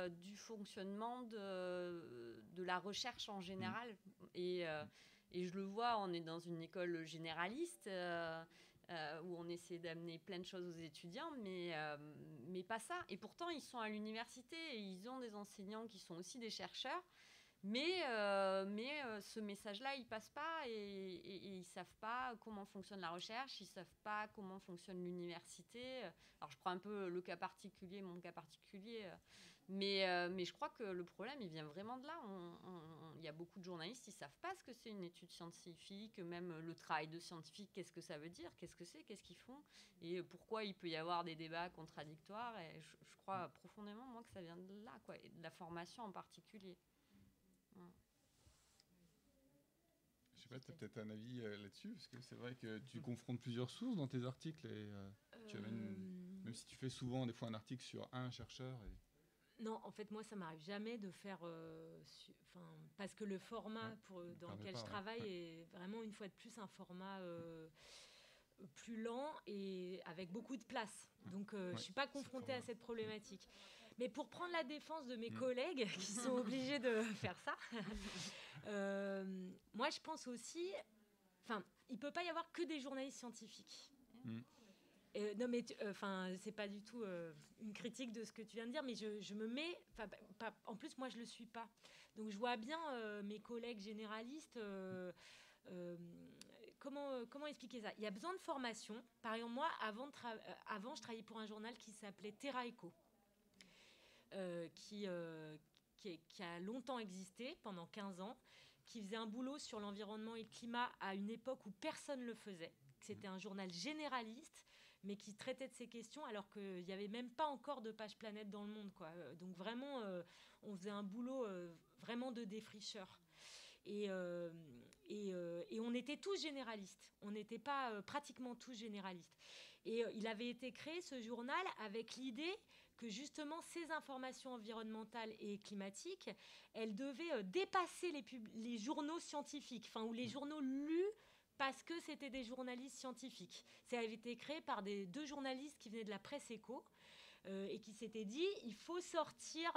du fonctionnement de la recherche en général. Et je le vois, on est dans une école généraliste où on essaie d'amener plein de choses aux étudiants, mais pas ça. Et pourtant, ils sont à l'université et ils ont des enseignants qui sont aussi des chercheurs. Mais ce message-là, il passe pas et ils savent pas comment fonctionne la recherche, ils savent pas comment fonctionne l'université. Alors, je prends un peu mon cas particulier, mais je crois que le problème, il vient vraiment de là. Il y a beaucoup de journalistes, ils savent pas ce que c'est une étude scientifique, même le travail de scientifique, qu'est-ce que ça veut dire, qu'est-ce qu'ils font, et pourquoi il peut y avoir des débats contradictoires. Et je crois profondément, moi, que ça vient de là, et de la formation en particulier. Je sais pas, tu as peut-être un avis là-dessus, parce que c'est vrai que tu confrontes plusieurs sources dans tes articles, et tu amènes, même si tu fais souvent des fois un article sur un chercheur. Non, en fait, moi, ça m'arrive jamais de faire... parce que le format dans lequel je travaille est vraiment, une fois de plus, un format plus lent et avec beaucoup de place. Donc, je ne suis pas confrontée à cette problématique. Mais pour prendre la défense de mes collègues qui sont obligés de faire ça, moi, je pense aussi... il ne peut pas y avoir que des journalistes scientifiques. Non, mais c'est pas du tout une critique de ce que tu viens de dire, mais je me mets... en plus, moi, je ne le suis pas. Donc, je vois bien mes collègues généralistes... Comment expliquer ça ? Il y a besoin de formation. Par exemple, moi, avant, je travaillais pour un journal qui s'appelait Terra Eco, qui a longtemps existé, pendant 15 ans, qui faisait un boulot sur l'environnement et le climat à une époque où personne ne le faisait. C'était un journal généraliste, mais qui traitait de ces questions alors qu'il n'y avait même pas encore de page planète dans le monde, Donc vraiment, on faisait un boulot vraiment de défricheur. Et on était tous généralistes. On n'était pas pratiquement tous généralistes. Et il avait été créé, ce journal, avec l'idée que justement ces informations environnementales et climatiques, elles devaient dépasser les journaux scientifiques, ou les journaux lus parce que c'était des journalistes scientifiques. Ça avait été créé par deux journalistes qui venaient de la presse éco et qui s'étaient dit il faut sortir,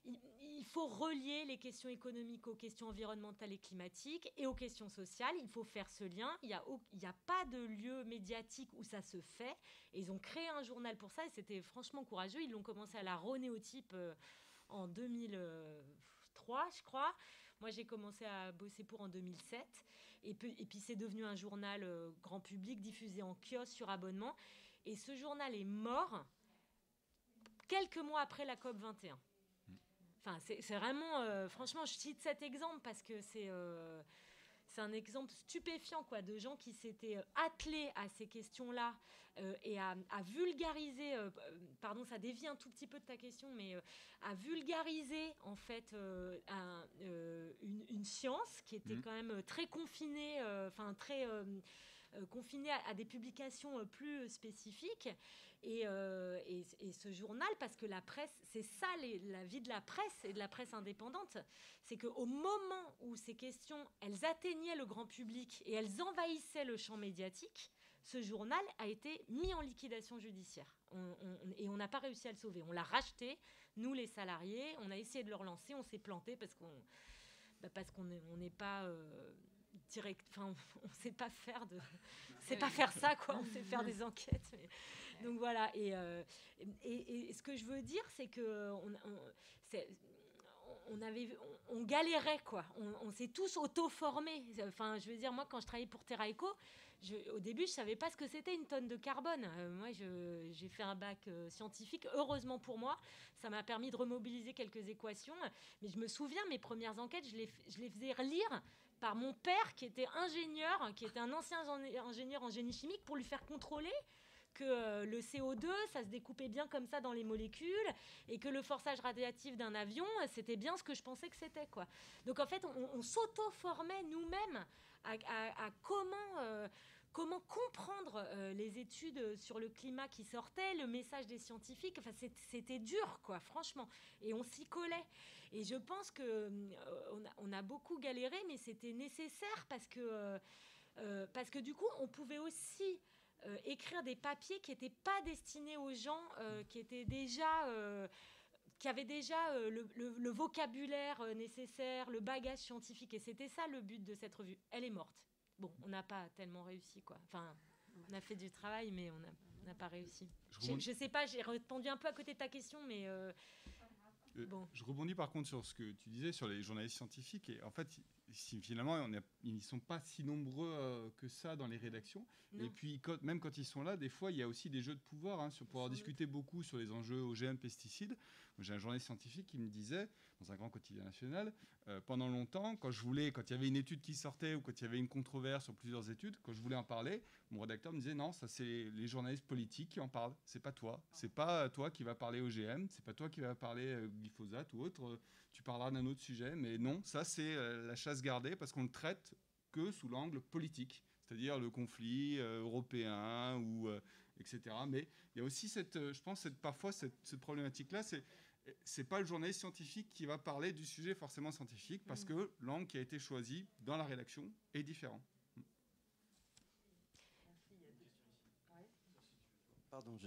il faut relier les questions économiques aux questions environnementales et climatiques et aux questions sociales. Il faut faire ce lien. Il n'y a pas de lieu médiatique où ça se fait. Et ils ont créé un journal pour ça et c'était franchement courageux. Ils l'ont commencé à la Renéotype en 2003, je crois. Moi, j'ai commencé à bosser pour en 2007. Et puis, c'est devenu un journal grand public, diffusé en kiosque sur abonnement. Et ce journal est mort quelques mois après la COP 21. Enfin, c'est vraiment... franchement, je cite cet exemple parce que c'est un exemple stupéfiant, quoi, de gens qui s'étaient attelés à ces questions-là et à vulgariser... pardon, ça dévie un tout petit peu de ta question, mais à vulgariser, en fait, une science qui était quand même très confinée, confinée à des publications plus spécifiques. Et ce journal, parce que la presse, c'est ça la vie de la presse et de la presse indépendante, c'est qu'au moment où ces questions, elles atteignaient le grand public et elles envahissaient le champ médiatique, ce journal a été mis en liquidation judiciaire. Et on n'a pas réussi à le sauver. On l'a racheté, nous les salariés, on a essayé de le relancer, on s'est planté parce qu'on n'est pas... direct, enfin, on sait pas faire ça, quoi. On sait faire des enquêtes. Donc voilà. Et ce que je veux dire, c'est que on galérait, quoi. On s'est tous auto-formés. Enfin, je veux dire, moi, quand je travaillais pour Terraeco, au début, je savais pas ce que c'était une tonne de carbone. Moi, j'ai fait un bac scientifique. Heureusement pour moi, ça m'a permis de remobiliser quelques équations. Mais je me souviens, mes premières enquêtes, je les faisais lire par mon père, qui était ingénieur, qui était un ancien ingénieur en génie chimique, pour lui faire contrôler que le CO2, ça se découpait bien comme ça dans les molécules, et que le forçage radioactif d'un avion, c'était bien ce que je pensais que c'était, quoi. Donc en fait, on s'auto-formait nous-mêmes à comment comprendre les études sur le climat qui sortaient, le message des scientifiques. Enfin, c'était dur, quoi, franchement. Et on s'y collait. Et je pense qu'on a beaucoup galéré, mais c'était nécessaire parce que du coup, on pouvait aussi écrire des papiers qui n'étaient pas destinés aux gens qui avaient déjà le vocabulaire nécessaire, le bagage scientifique. Et c'était ça le but de cette revue. Elle est morte. Bon, on n'a pas tellement réussi, quoi. Enfin, on a fait du travail, mais on n'a pas réussi. Je sais pas, j'ai répondu un peu à côté de ta question, mais... bon. Je rebondis par contre sur ce que tu disais sur les journalistes scientifiques. Et en fait, finalement, ils ne sont pas si nombreux que ça dans les rédactions. Non. Et puis, même quand ils sont là, des fois, il y a aussi des jeux de pouvoir sur pouvoir discuter beaucoup sur les enjeux OGM, pesticides. J'ai un journaliste scientifique qui me disait, dans un grand quotidien national, pendant longtemps, quand il y avait une étude qui sortait ou quand il y avait une controverse sur plusieurs études, quand je voulais en parler, mon rédacteur me disait non, ça c'est les journalistes politiques qui en parlent, c'est pas toi. C'est pas toi qui vas parler OGM, c'est pas toi qui vas parler glyphosate ou autre, tu parleras d'un autre sujet, mais non, ça c'est la chasse gardée parce qu'on le traite que sous l'angle politique, c'est-à-dire le conflit européen ou etc. Mais il y a aussi parfois cette problématique-là, c'est pas le journaliste scientifique qui va parler du sujet forcément scientifique parce que l'angle qui a été choisi dans la rédaction est différent. Pardon,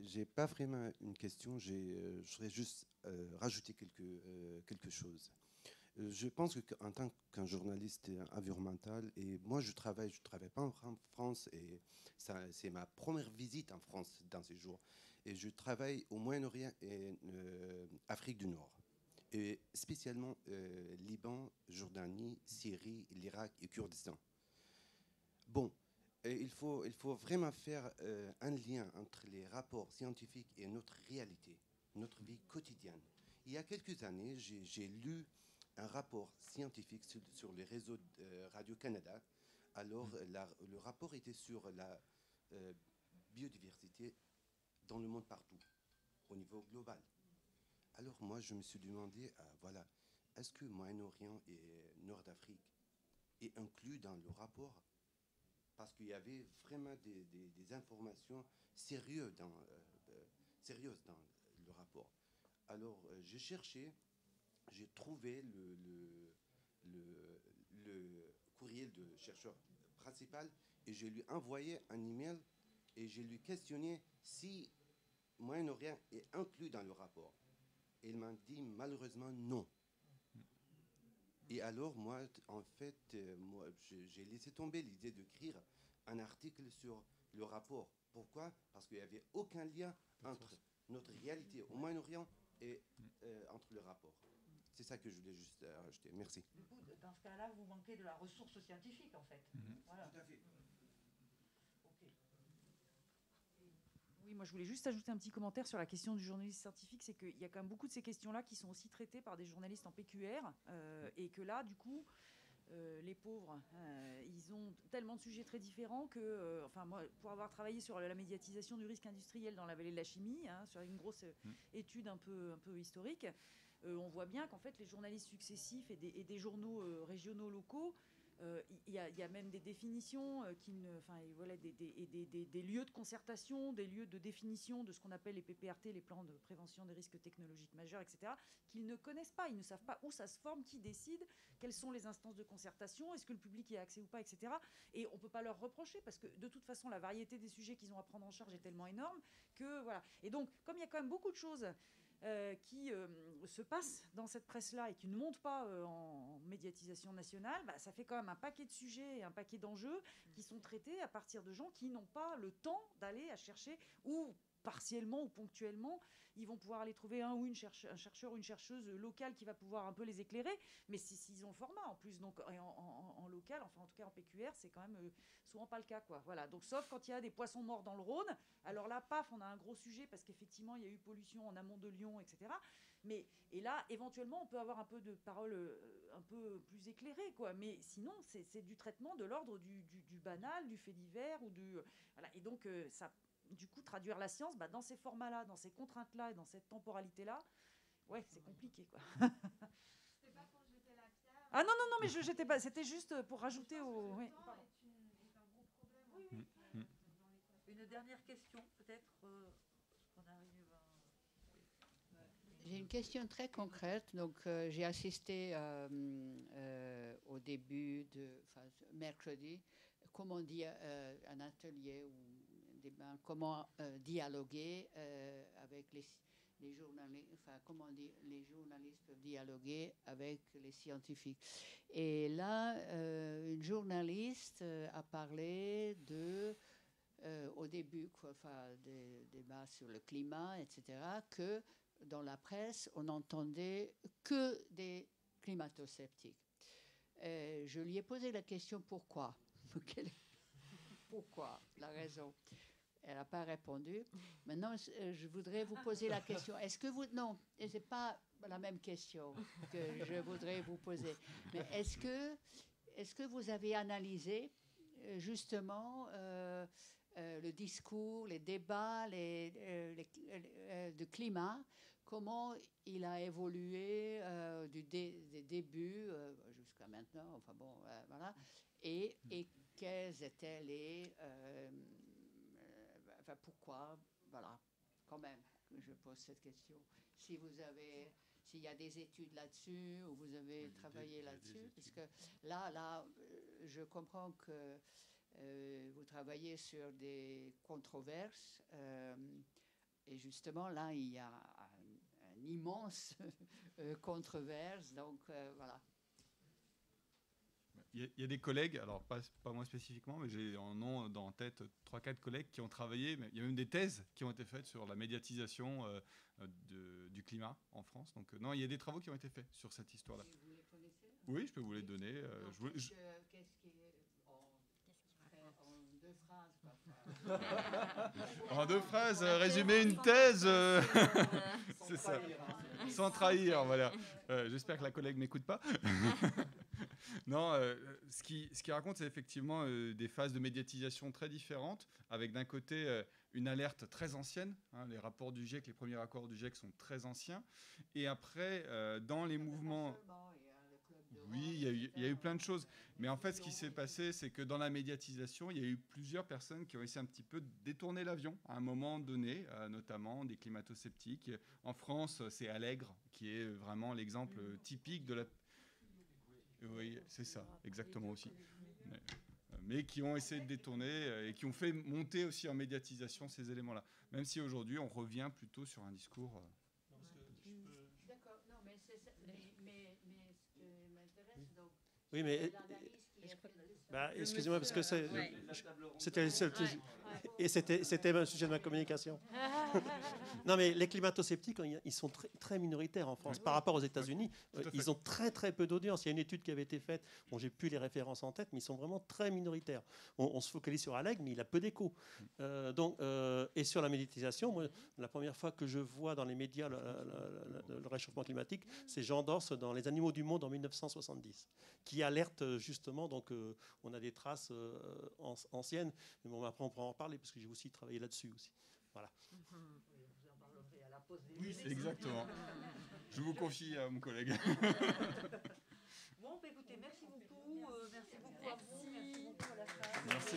j'ai pas vraiment une question, je voudrais juste rajouter quelque chose. Je pense qu'en tant qu'un journaliste environnemental, et moi je travaille pas en France, et c'est ma première visite en France dans ces jours. Et je travaille au Moyen-Orient et Afrique du Nord, et spécialement Liban, Jordanie, Syrie, l'Irak et Kurdistan. Bon, il faut vraiment faire un lien entre les rapports scientifiques et notre réalité, notre vie quotidienne. Il y a quelques années, j'ai lu un rapport scientifique sur les réseaux Radio-Canada. Alors, le rapport était sur la biodiversité dans le monde partout, au niveau global. Alors moi, je me suis demandé, voilà, est-ce que Moyen-Orient et Nord d'Afrique est inclus dans le rapport? Parce qu'il y avait vraiment des informations sérieuses dans le rapport. Alors, j'ai cherché, j'ai trouvé le courriel de chercheur principal et je lui ai envoyé un email et je lui ai questionné si Moyen-Orient est inclus dans le rapport. Et il m'a dit malheureusement non. Et alors moi, en fait, j'ai laissé tomber l'idée d'écrire un article sur le rapport. Pourquoi? Parce qu'il n'y avait aucun lien entre notre réalité au Moyen-Orient et entre le rapport. C'est ça que je voulais juste rajouter. Merci. Du coup, dans ce cas-là, vous manquez de la ressource scientifique, en fait. Voilà. Tout à fait. Oui, moi je voulais juste ajouter un petit commentaire sur la question du journaliste scientifique, c'est qu'il y a quand même beaucoup de ces questions-là qui sont aussi traitées par des journalistes en PQR, et que là, du coup, les pauvres, ils ont tellement de sujets très différents que, enfin moi, pour avoir travaillé sur la médiatisation du risque industriel dans la vallée de la chimie, sur une grosse étude un peu historique, on voit bien qu'en fait les journalistes successifs et des journaux régionaux locaux, il y a même des définitions voilà, des lieux de concertation, des lieux de définition de ce qu'on appelle les PPRT, les plans de prévention des risques technologiques majeurs, etc., qu'ils ne connaissent pas. Ils ne savent pas où ça se forme, qui décide, quelles sont les instances de concertation, est-ce que le public y a accès ou pas, etc. Et on ne peut pas leur reprocher parce que de toute façon, la variété des sujets qu'ils ont à prendre en charge est tellement énorme que voilà. Et donc, comme il y a quand même beaucoup de choses qui se passent dans cette presse-là et qui ne montent pas en médiatisation nationale, bah, ça fait quand même un paquet de sujets et un paquet d'enjeux qui sont traités à partir de gens qui n'ont pas le temps d'aller à chercher, ou partiellement ou ponctuellement, ils vont pouvoir aller trouver un chercheur ou une chercheuse locale qui va pouvoir un peu les éclairer, mais s'ils ont le format en plus, donc en local, enfin en tout cas en PQR, c'est quand même souvent pas le cas, quoi. Voilà. Donc sauf quand il y a des poissons morts dans le Rhône, alors là, paf, on a un gros sujet parce qu'effectivement il y a eu pollution en amont de Lyon, etc. Et là, éventuellement, on peut avoir un peu de parole un peu plus éclairée, quoi. Mais sinon, c'est du traitement de l'ordre du banal, du fait divers, ou du voilà. Et donc ça. Du coup, traduire la science, bah, dans ces formats-là, dans ces contraintes-là et dans cette temporalité-là, ouais, c'est compliqué, quoi. C'était pas pour jeter la pierre. Ah non, mais je jetais pas. C'était juste pour rajouter au. Oui. Une dernière question, peut-être. J'ai une question très concrète. Donc, j'ai assisté au début mercredi, comment dire, un atelier où comment dialoguer avec les journalistes, enfin comment les journalistes peuvent dialoguer avec les scientifiques. Et là, une journaliste a parlé au début, des débats sur le climat, etc., que dans la presse, on n'entendait que des climato-sceptiques. Je lui ai posé la question pourquoi. Pourquoi? La raison. Elle n'a pas répondu. Maintenant, je voudrais vous poser la question. Est-ce que vous... Non, ce n'est pas la même question que je voudrais vous poser. Mais est-ce que vous avez analysé justement le discours, les débats de climat, comment il a évolué des débuts jusqu'à maintenant, enfin bon, voilà, et quels étaient les... pourquoi, voilà, quand même, je pose cette question. S'il y a des études là-dessus, ou vous avez travaillé là-dessus, parce que là, je comprends que vous travaillez sur des controverses, et justement, là, il y a un immense controverse, donc voilà. Il y a des collègues, alors pas moi spécifiquement, mais j'ai en tête 3-4 collègues qui ont travaillé, mais il y a même des thèses qui ont été faites sur la médiatisation du climat en France. Donc non, il y a des travaux qui ont été faits sur cette histoire-là. Vous les connaissez? Oui, je peux vous les donner. Qu'est-ce qui est en 2 phrases? En 2 phrases, résumer une thèse, c'est ça. Sans trahir, voilà. J'espère que la collègue n'écoute pas. Non, ce qui raconte, c'est effectivement des phases de médiatisation très différentes, avec d'un côté une alerte très ancienne. Les rapports du GIEC, les premiers rapports du GIEC sont très anciens. Et après, dans les mouvements... Oui, il y a eu plein de choses. Mais en fait, ce qui s'est passé, c'est que dans la médiatisation, il y a eu plusieurs personnes qui ont essayé un petit peu de détourner l'avion à un moment donné, notamment des climato-sceptiques. En France, c'est Allègre qui est vraiment l'exemple typique de la... Oui, c'est ça, exactement aussi. Mais qui ont essayé de détourner et qui ont fait monter aussi en médiatisation ces éléments-là. Même si aujourd'hui, on revient plutôt sur un discours... D'accord, non, mais c'est ça. Mais ce qui m'intéresse, donc... Oui, mais... excusez-moi, parce que c'était un sujet de ma communication. Non, mais les climato-sceptiques, ils sont très minoritaires en France. Par rapport aux États-Unis, ils ont très peu d'audience. Il y a une étude qui avait été faite, bon, j'ai plus les références en tête, mais ils sont vraiment très minoritaires. On se focalise sur Alec, mais il a peu d'écho. Et sur la médiatisation, moi, la première fois que je vois dans les médias le réchauffement climatique, c'est Jean Dors dans Les Animaux du Monde en 1970, qui alerte justement. Donc, on a des traces anciennes. Mais bon, après, on pourra en parler parce que j'ai aussi travaillé là-dessus aussi. Voilà. Vous en parlerez à la pause des Oui, exactement. Je vous confie à mon collègue. Bon, bah, écoutez, merci beaucoup. Merci beaucoup à vous. Merci beaucoup à la salle. Merci.